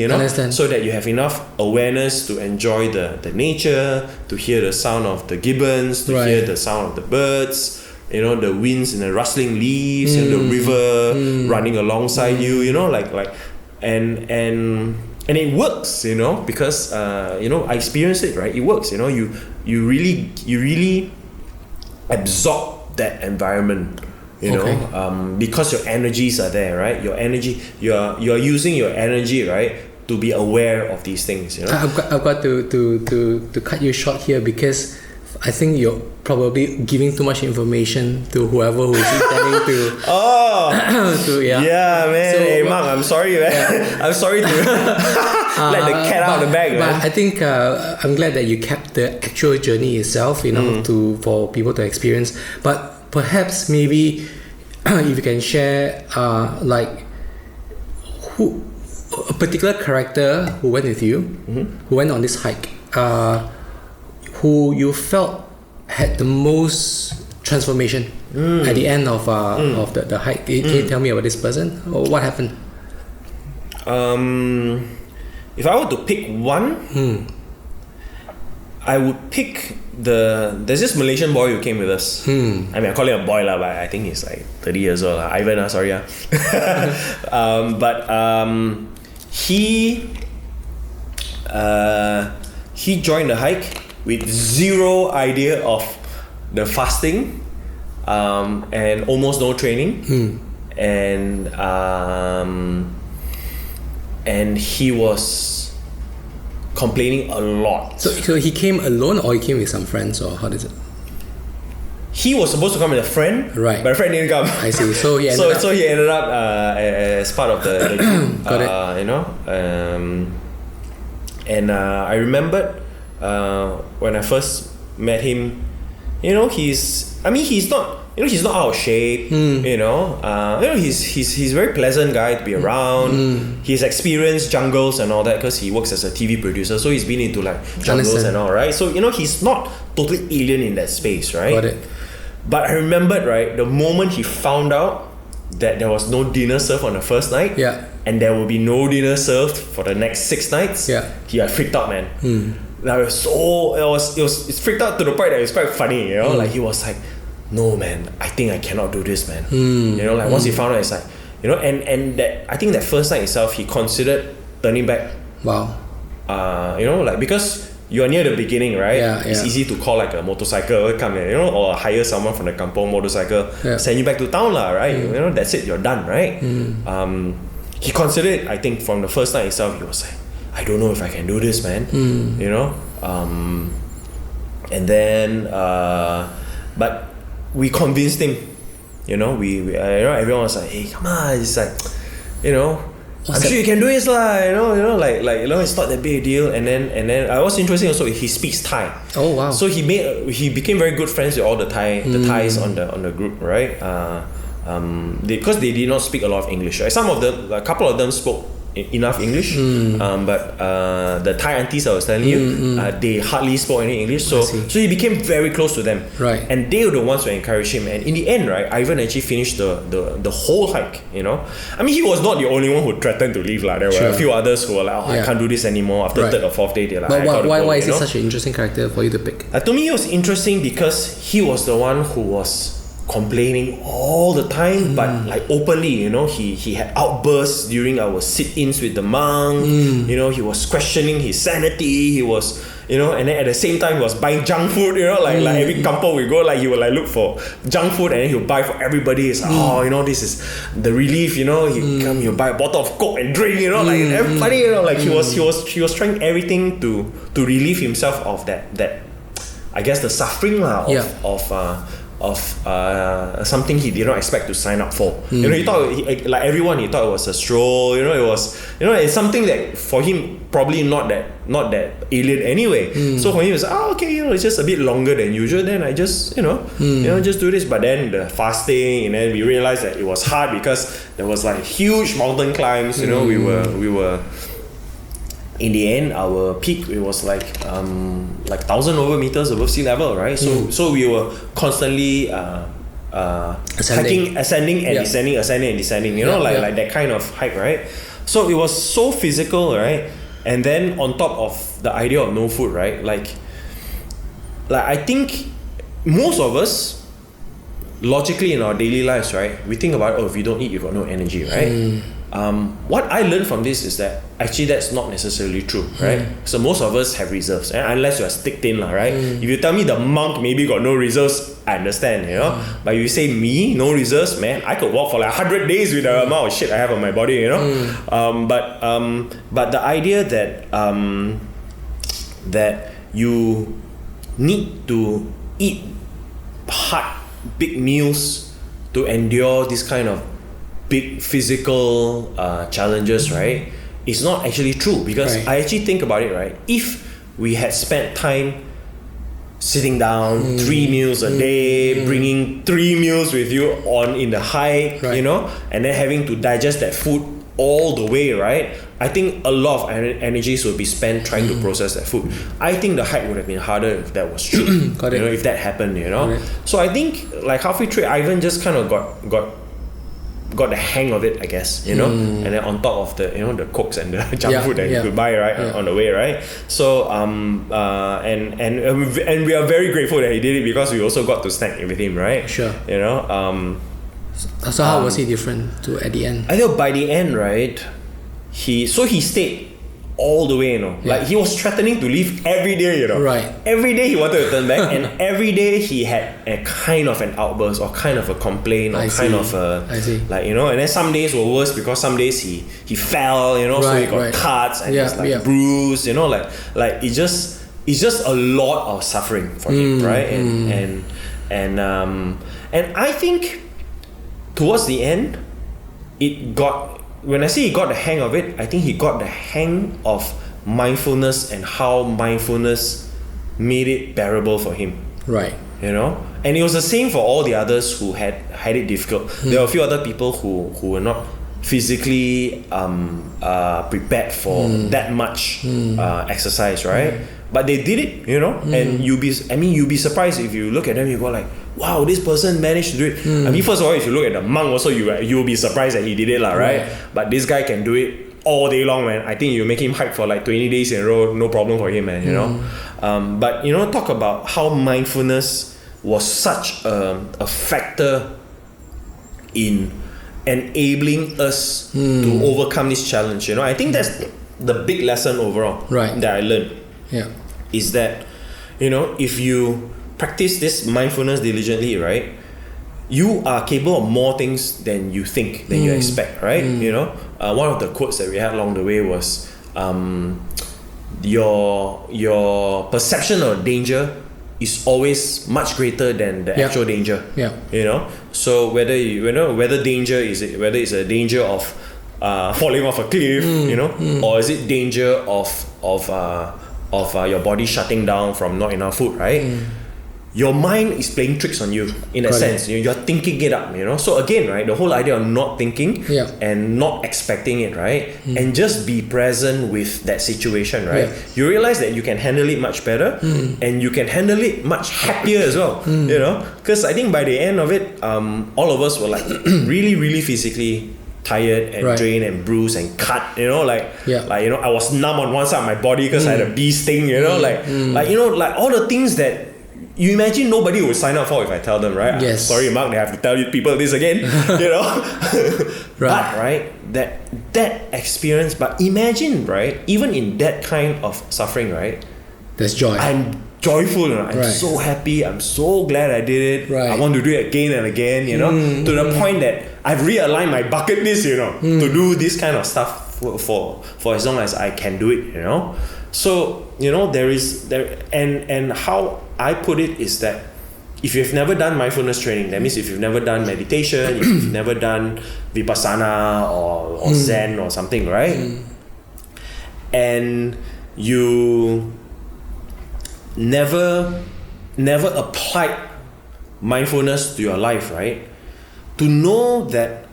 Speaker 1: so that you have enough awareness to enjoy the nature, to hear the sound of the gibbons, to hear the sound of the birds, the winds and the rustling leaves, and the river running alongside you, and it works, because I experienced it, right? It works, you really absorb that environment. Because your energies are there, right? Your energy, you're using your energy, right, to be aware of these things.
Speaker 2: I've got to cut you short here because I think you're probably giving too much information to whoever who's intending to.
Speaker 1: Man. So, hey, Mark, I'm sorry, man. Yeah. I'm sorry to let the cat out of the bag, man.
Speaker 2: But I think I'm glad that you kept the actual journey itself, for people to experience. But perhaps maybe if you can share a particular character who went with you, who went on this hike, who you felt had the most transformation at the end of the hike. Can you tell me about this person? Or what happened?
Speaker 1: If I were to pick one, I would pick there's this Malaysian boy who came with us. I call him a boy but I think he's like 30 years old. Ivan, sorry. He joined the hike with zero idea of the fasting, and almost no training, and he was complaining a lot.
Speaker 2: So he came alone or he came with some friends, or how does it?
Speaker 1: He was supposed to come with a friend,
Speaker 2: right?
Speaker 1: But a friend didn't come.
Speaker 2: I see. So he
Speaker 1: ended up as part of the group.
Speaker 2: Got it.
Speaker 1: And I remembered when I first met him. He's not out of shape. He's very pleasant guy to be around. He's experienced jungles and all that because he works as a TV producer, so he's been into like jungles and all, right? So he's not totally alien in that space, right?
Speaker 2: Got it.
Speaker 1: But I remembered, right, the moment he found out that there was no dinner served on the first night, and there will be no dinner served for the next 6 nights, he had freaked out, man. Like it's freaked out to the point that it's quite funny, you know. Like he was like, no man, I think I cannot do this, man. You know, like once he found out, it's like, you know, and that I think that first night itself, he considered turning back.
Speaker 2: Wow.
Speaker 1: You know, like because you are near the beginning, right? It's easy to call like a motorcycle come in, you know, or hire someone from the kampong motorcycle, send you back to town lah, right? You know, that's it, you're done, right? He considered it, I think from the first night itself, he was like, I don't know if I can do this, man. You know, and then but we convinced him. You know, we you know, everyone was like, hey, come on, it's like, you know, I'm sure you can do this lah. You know, like you know, it's not that big a deal. And then I was interesting also. He speaks Thai.
Speaker 2: Oh wow!
Speaker 1: So he became very good friends with all the Thais on the group, right? Because they did not speak a lot of English. Right? Some of them, a couple of them spoke enough English, but the Thai aunties I was telling you, they hardly spoke any English. So he became very close to them,
Speaker 2: right?
Speaker 1: And they were the ones who encouraged him. And in the end, right, Ivan actually finished the whole hike. You know, I mean, he was not the only one who threatened to leave. Like there were a few others who were like, oh, I can't do this anymore. After third or fourth day, they're like,
Speaker 2: but why is he such an interesting character for you to pick?
Speaker 1: To me, it was interesting because he was the one who was complaining all the time, but like openly, you know, he had outbursts during our sit-ins with the monk. You know, he was questioning his sanity. He was, you know, and then at the same time he was buying junk food. You know, like every kampong we go, like he would like look for junk food and then he'll buy for everybody. It's like, oh, you know, this is the relief. You know, he'll buy a bottle of Coke and drink. You know, like everybody. You know, like he was trying everything to relieve himself of that I guess the suffering of something he did not expect to sign up for. You know, he thought like everyone, he thought it was a stroll. You know, it was, you know, it's something that for him probably not that alien anyway. So for him it's okay, you know, it's just a bit longer than usual. Then I just you know just do this. But then the fasting, and then we realized that it was hard because there was like huge mountain climbs. You know, we were. In the end, our peak, it was like 1,000 over meters above sea level, right? So we were constantly ascending and descending. You know, like that kind of hike, right? So it was so physical, right? And then on top of the idea of no food, right? Like I think most of us, logically in our daily lives, right? We think about, if you don't eat, you got no energy, right? What I learned from this is that actually that's not necessarily true, right? So most of us have reserves, unless you are stick thin, right? If you tell me the monk maybe got no reserves, I understand, you know. But if you say me, no reserves, man, I could walk for like 100 days with the amount of shit I have on my body, you know. But the idea that you need to eat hard, big meals to endure this kind of big physical challenges, right? It's not actually true, because I actually think about it, right? If we had spent time sitting down 3 meals a day, bringing 3 meals with you in the hike, you know, and then having to digest that food all the way, right? I think a lot of energies would be spent trying to process that food. I think the hike would have been harder if that was true. You know, if that happened, you know. So I think like halfway through, Ivan just kind of got the hang of it, I guess, you know. And then on top of the, you know, the cokes and the junk food that you could buy, right, on the way, right? So and we are very grateful that he did it, because we also got to snack with him, right?
Speaker 2: Sure.
Speaker 1: You know.
Speaker 2: So how was he different at the end?
Speaker 1: I think by the end, right, he stayed all the way, you know. Like he was threatening to leave every day, you know.
Speaker 2: Right.
Speaker 1: Every day he wanted to turn back, and every day he had a kind of an outburst or kind of a complaint or kind of a, like, you know. And then some days were worse, because some days he fell, you know, so he got cuts and he's like bruised, you know, like it's just a lot of suffering for him, right? And I think towards the end, when I say he got the hang of it, I think he got the hang of mindfulness and how mindfulness made it bearable for him. Right. You know? And it was the same for all the others who had it difficult. There were a few other people who were not physically prepared for that much exercise, right? But they did it, you know? And you'll be surprised if you look at them, you go like, wow, this person managed to do it. I mean, first of all, if you look at the monk also, you'll be surprised that he did it, right? But this guy can do it all day long, man. I think you make him hike for like 20 days in a row, no problem for him, man, you know. But you know, talk about how mindfulness was such a factor in enabling us to overcome this challenge. You know, I think that's the big lesson overall that I learned. Is that, you know, if you practice this mindfulness diligently, right, you are capable of more things than you think, than you expect, right? You know, one of the quotes that we had along the way was, your perception of danger is always much greater than the actual danger. You know, so whether danger is whether it's a danger of falling off a cliff, you know, or is it danger of your body shutting down from not enough food, right? Your mind is playing tricks on you in a sense. You're thinking it up, you know. So again, right, the whole idea of not thinking and not expecting it, right, and just be present with that situation, right. You realize that you can handle it much better, and you can handle it much happier as well, you know. Because I think by the end of it, all of us were like really, really physically tired and drained and bruised and cut, you know, like you know, I was numb on one side of my body because I had a bee sting, you know, like you know, like all the things that you imagine nobody would sign up for if I tell them, right? Sorry, Mark, they have to tell you people this again, you know. But that experience, but imagine, right, even in that kind of suffering, right,
Speaker 2: there's joy.
Speaker 1: I'm joyful, you know? I'm so happy, I'm so glad I did it. I want to do it again and again, you know, to the point that I've realigned my bucket list, you know, to do this kind of stuff for as long as I can do it, you know. So, you know, and how I put it is that if you've never done mindfulness training, that means if you've never done meditation, if you've never done vipassana or Zen or something, right? And you never applied mindfulness to your life, right? To know that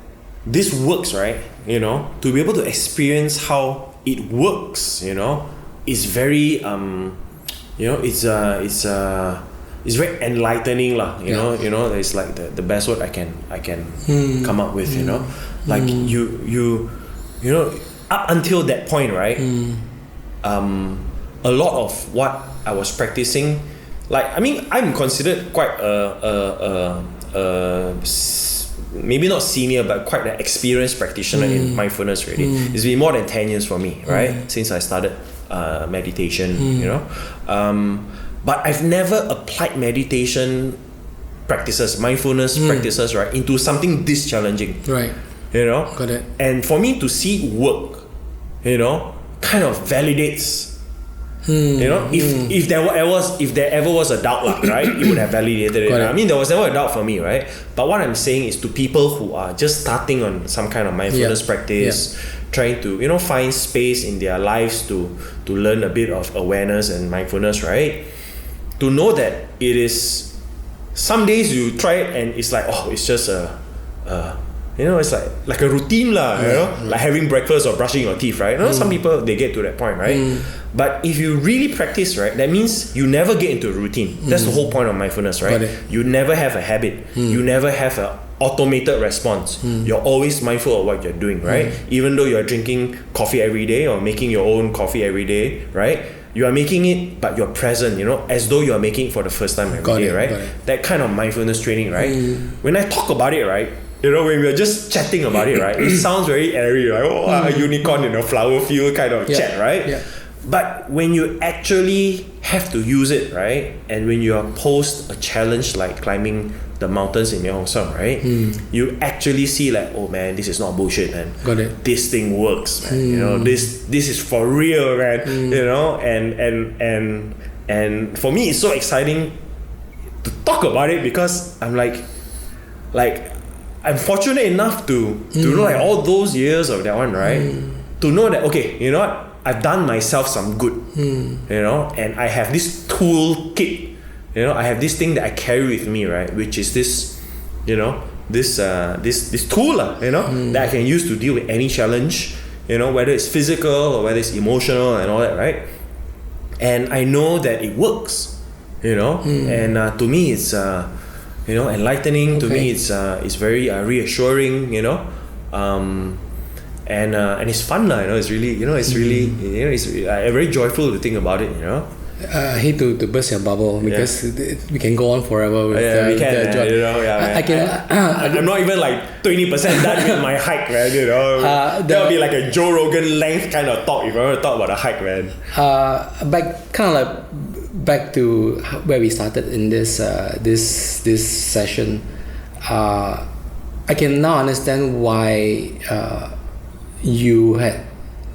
Speaker 1: this works, right? You know, to be able to experience how it works, you know, is very you know, it's very enlightening lah, you know. You know, it's like the best word I can come up with, you know. Like you know, up until that point, right, a lot of what I was practicing, like, I mean, I'm considered quite maybe not senior, but quite an experienced practitioner in mindfulness already. It's been more than 10 years for me, right, since I started meditation, you know. But I've never applied meditation practices, mindfulness practices, right, into something this challenging, right? You know, got it. And for me to see it work, you know, kind of validates. You know, if there ever was a doubt, right, it would have validated it. I mean, there was never a doubt for me, right? But what I'm saying is to people who are just starting on some kind of mindfulness practice, trying to, you know, find space in their lives to learn a bit of awareness and mindfulness, right? To know that it is, some days you try it and it's like, oh, it's just you know, it's like a routine lah, you know, like having breakfast or brushing your teeth, right? You know, some people, they get to that point, right? But if you really practice, right, that means you never get into a routine. That's the whole point of mindfulness, right? You never have a habit. You never have an automated response. You're always mindful of what you're doing, right? Even though you're drinking coffee every day or making your own coffee every day, right? You are making it, but you're present, you know, as though you're making it for the first time every day, right? That kind of mindfulness training, right? When I talk about it, right, you know, when we're just chatting about it, right, it sounds very airy, like, oh, a unicorn in a flower field kind of chat, right? But when you actually have to use it, right, and when you are posed a challenge like climbing the mountains in Mae Hong Son, right, you actually see like, oh man, this is not bullshit, man. Got it. This thing works, man. You know, this is for real, man. You know, and for me, it's so exciting to talk about it because I'm like I'm fortunate enough to know, like, all those years of that one, right, to know that, okay, you know what, I've done myself some good, you know, and I have this toolkit, you know, I have this thing that I carry with me, right, which is this, you know, this tool, you know, that I can use to deal with any challenge, you know, whether it's physical or whether it's emotional and all that, right? And I know that it works, you know, and to me it's you know, enlightening. To me it's very reassuring, you know, and it's fun lah. It's really it's very joyful to think about it.
Speaker 2: I hate to burst your bubble because we can go on forever with
Speaker 1: we can.
Speaker 2: I can.
Speaker 1: I'm not even like 20% done with my hike, man. That would be like a Joe Rogan length kind of talk if I were to talk about a hike, man.
Speaker 2: Back to where we started in this session. I can now understand why you had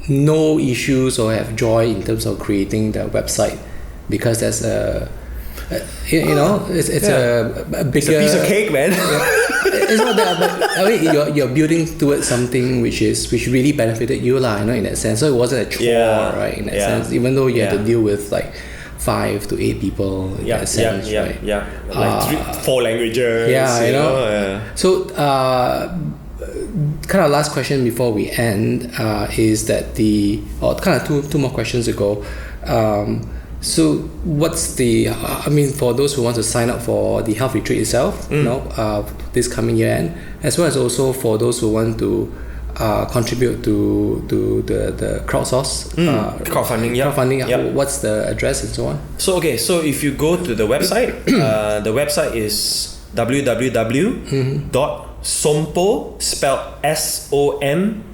Speaker 2: no issues or have joy in terms of creating the website, because that's a bigger,
Speaker 1: it's a piece of cake, man.
Speaker 2: It's not that, but I mean, you're building towards something which really benefited you lah, in that sense. So it wasn't a chore, right? In that sense, even though you had to deal with like 5 to 8 people in that sense, right?
Speaker 1: Like 4 languages.
Speaker 2: So kind of last question before we end is that two more questions ago. So what's for those who want to sign up for the health retreat itself, this coming year end, as well as also for those who want to contribute to the crowdfunding, what's the address and so on?
Speaker 1: So if you go to the website, the website is www.sompo, spelled SOMPOU.org.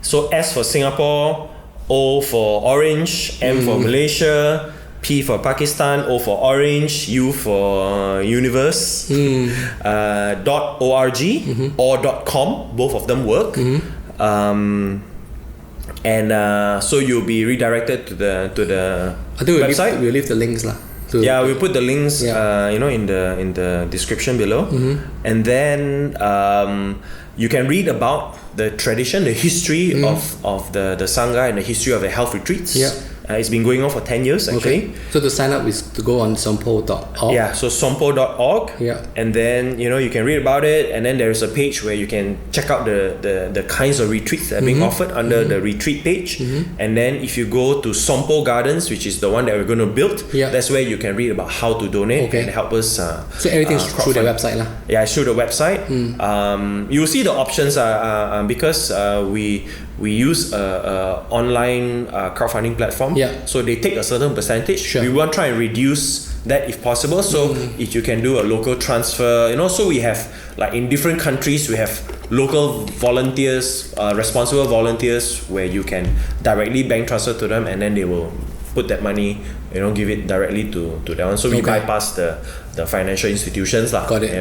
Speaker 1: So S for Singapore, O for Orange, M for Malaysia, P for Pakistan, O for Orange, U for Universe, .org or .com, both of them work. So you'll be redirected to the website.
Speaker 2: We'll leave the links lah.
Speaker 1: We'll put the links in the description below. And then you can read about the tradition, the history of the Sangha and the history of the health retreats. It's been going on for 10 years actually.
Speaker 2: Okay. So to sign up is to go on sompo.org.
Speaker 1: So sompo.org. And then you can read about it, and then there's a page where you can check out the kinds of retreats that are being offered under the retreat page. And then if you go to Sompo Gardens, which is the one that we're going to build, that's where you can read about how to donate and help us.
Speaker 2: So everything's through the website lah.
Speaker 1: It's through the website. You'll see the options because we use a online crowdfunding platform. So they take a certain percentage. We want to try and reduce that if possible. So if you can do a local transfer, so we have like in different countries we have local volunteers, responsible volunteers, where you can directly bank transfer to them, and then they will put that money, give it directly to them. So we bypass the financial institutions lah.
Speaker 2: Got it.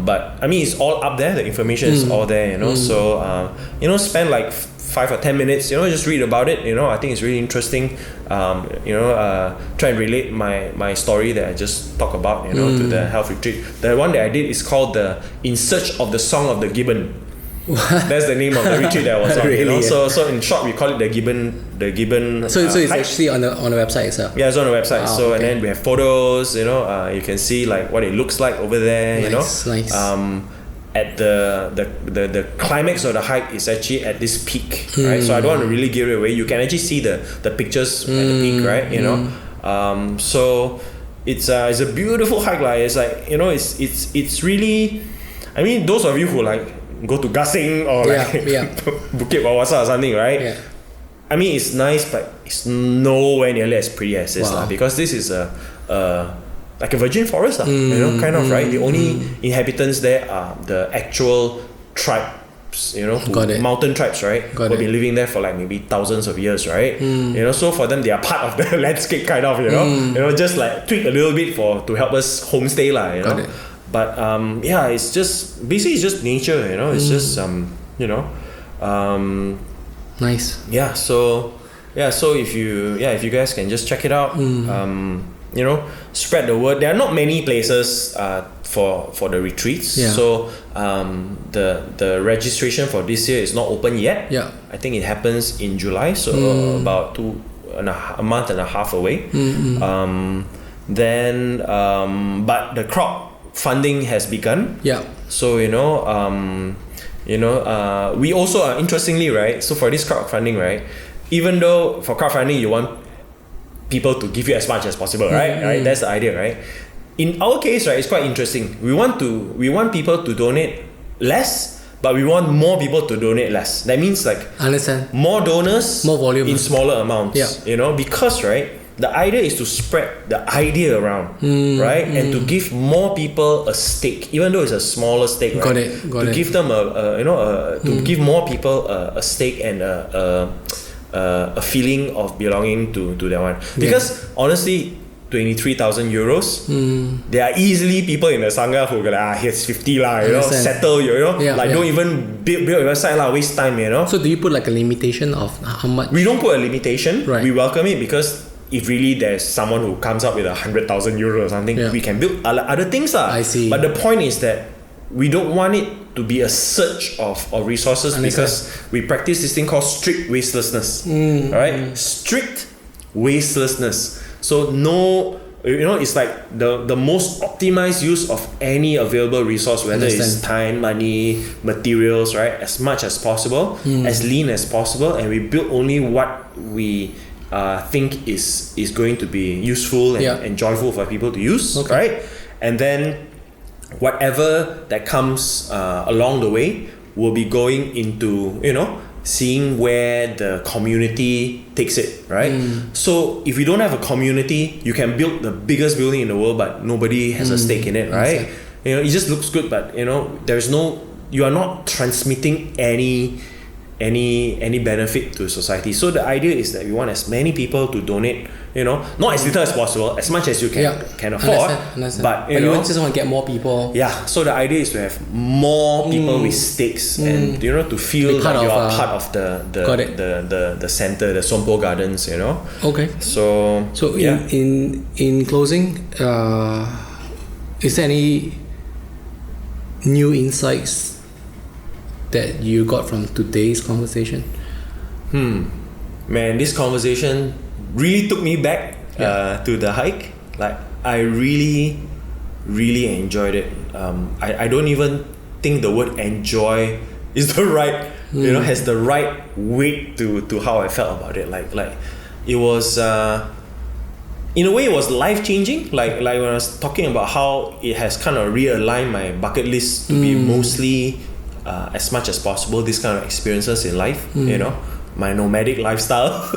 Speaker 1: But I mean, it's all up there. The information is all there. So spend like 5 or 10 minutes. Just read about it. I think it's really interesting. Try and relate my story that I just talked about. To the health retreat. The one that I did is called the In Search of the Song of the Gibbon. That's the name of the retreat that I was on. Really, So in short, we call it the Gibbon. So
Speaker 2: it's actually on the website itself.
Speaker 1: Yeah, it's on the website. And then we have photos. You can see like what it looks like over there.
Speaker 2: Nice.
Speaker 1: At the climax of the hike is actually at this peak, right? So I don't want to really give it away. You can actually see the pictures at the peak, right? So it's a beautiful hike, like it's like it's really. I mean, those of you who like go to Gasing or Bukit Wawasa or something, right? I mean, it's nice, but it's nowhere nearly as pretty as this, because this is like a virgin forest, kind of, right? The only inhabitants there are the actual tribes, mountain tribes, right? Who've been living there for like maybe thousands of years, right? So for them, they are part of the landscape, kind of, just like tweak a little bit to help us homestay, But it's just basically it's just nature, It's just
Speaker 2: nice.
Speaker 1: So if you guys can just check it out, spread the word. There are not many places for the retreats. So the registration for this year is not open yet. I think it happens in July, so about a month and a half away. But the crowdfunding has begun. So we also are, interestingly, right? So for this crowdfunding, right, even though for crowdfunding you want people to give you as much as possible, right? That's the idea, right? in our case, right, it's quite interesting. We want people to donate less, but we want more people to donate less. That means like
Speaker 2: Understand.
Speaker 1: more donors,
Speaker 2: More volume.
Speaker 1: in smaller amounts.
Speaker 2: Yeah.
Speaker 1: You know, because right, the idea is to spread the idea around, right, and to give more people a stake, even though it's a smaller stake. Right?
Speaker 2: Got it.
Speaker 1: To give them to give more people a stake and a feeling of belonging to that one. Because honestly, 23,000 euros, there are easily people in the Sangha who go like, here's 50 lah, you know, settle, you know, don't even build a website lah, waste time, you know.
Speaker 2: So do you put like a limitation of how much?
Speaker 1: We don't put a limitation.
Speaker 2: Right.
Speaker 1: We welcome it because if really there's someone who comes up with 100,000 euros or something, we can build other things lah.
Speaker 2: I see.
Speaker 1: But the point is that we don't want it to be a search of resources because we practice this thing called strict wastelessness. Right? Strict wastelessness. So no, you know, it's like the most optimized use of any available resource, whether it's time, money, materials, right? As much as possible, as lean as possible, and we build only what we think is going to be useful and joyful for people to use, right? And then whatever that comes along the way will be going into, you know, seeing where the community takes it, right? So if you don't have a community, you can build the biggest building in the world, but nobody has a stake in it, right? You know, it just looks good, but you know, you are not transmitting any benefit to society. So the idea is that we want as many people to donate, you know, not as little as possible, as much as you can afford.
Speaker 2: Understand.
Speaker 1: But you know,
Speaker 2: just want to get more people.
Speaker 1: Yeah. So the idea is to have more people with stakes and you know, to feel like you are part of the center, the Sompo Gardens, you know.
Speaker 2: Okay.
Speaker 1: So
Speaker 2: in closing, is there any new insights that you got from today's conversation?
Speaker 1: Man, this conversation really took me back to the hike. Like I really enjoyed it. I don't even think the word enjoy is the right you know, has the right weight to how I felt about it. Like it was in a way it was life-changing. Like when I was talking about how it has kind of realigned my bucket list to be mostly as much as possible this kind of experiences in life, you know, my nomadic lifestyle.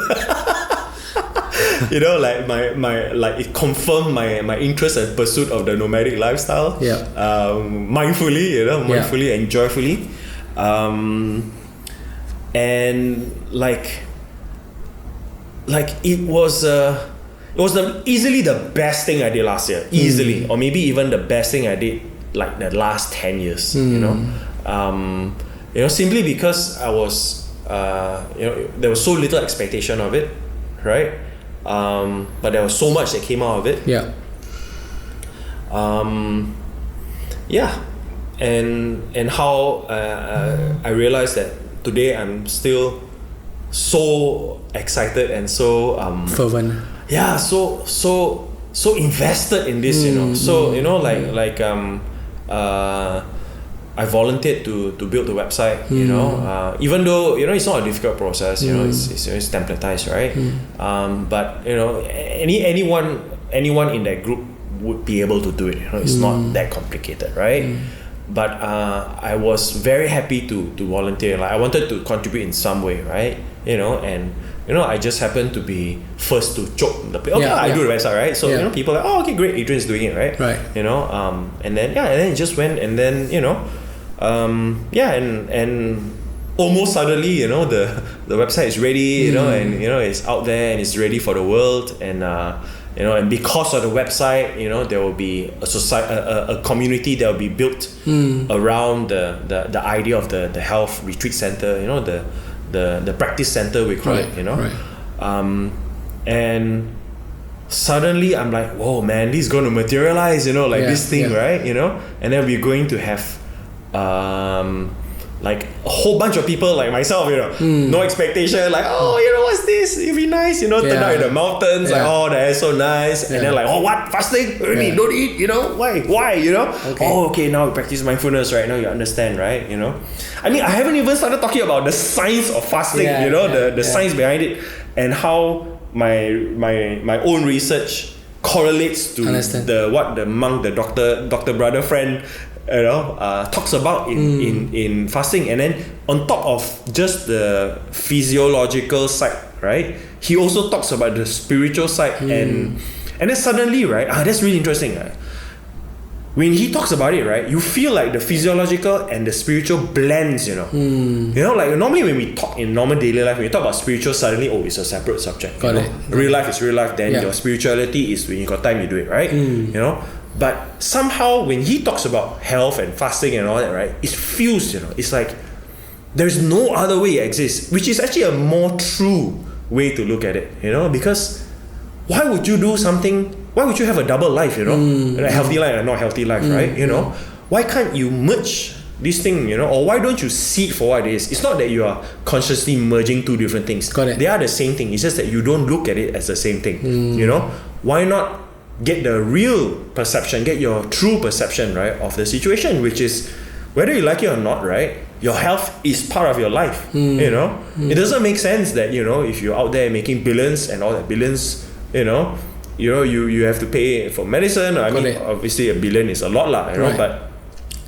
Speaker 1: You know, like my like it confirmed my interest and pursuit of the nomadic lifestyle. Mindfully, you know, mindfully and joyfully, and like it was easily the best thing I did last year, easily, or maybe even the best thing I did like the last 10 years. You know, simply because I was you know, there was so little expectation of it, right? But there was so much that came out of it. And how I realized that today I'm still so excited and so
Speaker 2: fervent.
Speaker 1: So invested in this, you know. So you know, I volunteered to build the website, you know, even though, you know, it's not a difficult process, you know, it's templatized, right? But you know, anyone in that group would be able to do it, you know, it's not that complicated, right? But I was very happy to volunteer. Like I wanted to contribute in some way, right? You know, and you know, I just happened to be first to choke the place. I do the website, right? So you know, people are like, oh, okay, great, Adrian's doing it, right? You know, and then it just went, and then you know, and almost suddenly, you know, the website is ready, you know, and you know, it's out there and it's ready for the world, and you know, and because of the website, you know, there will be a community that will be built around the idea of the health retreat center, you know, the practice center, we call it, you know, and suddenly I'm like, whoa, man, this is going to materialize, you know, like this thing, right, you know, and then we're going to have like a whole bunch of people like myself, you know, no expectation, like, oh, you know, what's this? It'd be nice, you know, turn out in the mountains, like, oh, that is so nice, and then like, oh, what, fasting? Really? Don't eat, you know? Why, you know? Oh, okay, now we practice mindfulness, right? Now you understand, right? You know, I mean, I haven't even started talking about the science of fasting, you know, the science behind it, and how my own research correlates to
Speaker 2: Understand.
Speaker 1: the monk, the doctor brother friend, talks about in fasting. And then on top of just the physiological side, right, he also talks about the spiritual side. And then suddenly, right, that's really interesting. When he talks about it, right, you feel like the physiological and the spiritual blends, like normally when we talk in normal daily life, when we talk about spiritual, suddenly, it's a separate subject.
Speaker 2: Got it.
Speaker 1: Real life is real life, then your spirituality is when you got time, you do it, right? But somehow when he talks about health and fasting and all that, right, it's fused, it's like there's no other way it exists, which is actually a more true way to look at it, because why would you do something? Why would you have a double life, a healthy life and not healthy life, right? Why can't you merge this thing, or why don't you see it for what it is? It's not that you are consciously merging two different things.
Speaker 2: Got it.
Speaker 1: They are the same thing. It's just that you don't look at it as the same thing. Why not get the real perception, get your true perception, right, of the situation, which is whether you like it or not, right? Your health is part of your life. It doesn't make sense that if you're out there making billions and all that billions, you have to pay for medicine. I mean, obviously $1 billion is a lot, right.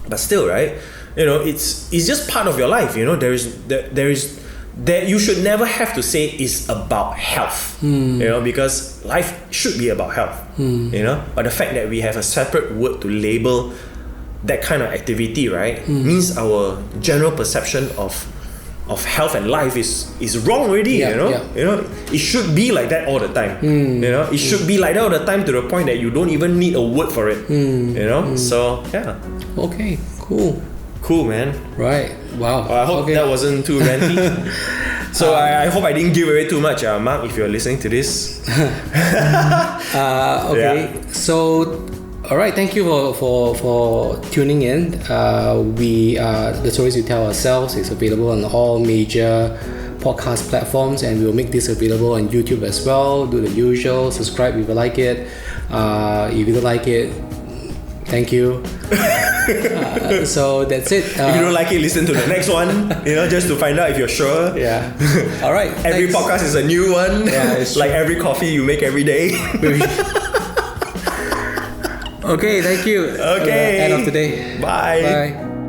Speaker 1: but still, right? It's just part of your life. There is that you should never have to say it's about health. Because life should be about health. But the fact that we have a separate word to label that kind of activity, right, means our general perception of health and life is wrong already. It should be like that all the time. It should be like that all the time to the point that you don't even need a word for it. So
Speaker 2: Okay, cool,
Speaker 1: man.
Speaker 2: Right. Wow.
Speaker 1: I hope that wasn't too ranty. So I hope I didn't give away too much, Mark, if you're listening to this.
Speaker 2: Okay. So all right, thank you for tuning in. The stories we tell ourselves is available on all major podcast platforms, and we'll make this available on YouTube as well. Do the usual, subscribe if you like it. If you don't like it, thank you. So that's it.
Speaker 1: If you don't like it, listen to the next one, just to find out if you're sure.
Speaker 2: Yeah. All right.
Speaker 1: Every podcast is a new one.
Speaker 2: Yeah, it's
Speaker 1: like every coffee you make every day.
Speaker 2: Okay, thank you.
Speaker 1: Okay.
Speaker 2: End of the day.
Speaker 1: Bye.
Speaker 2: Bye.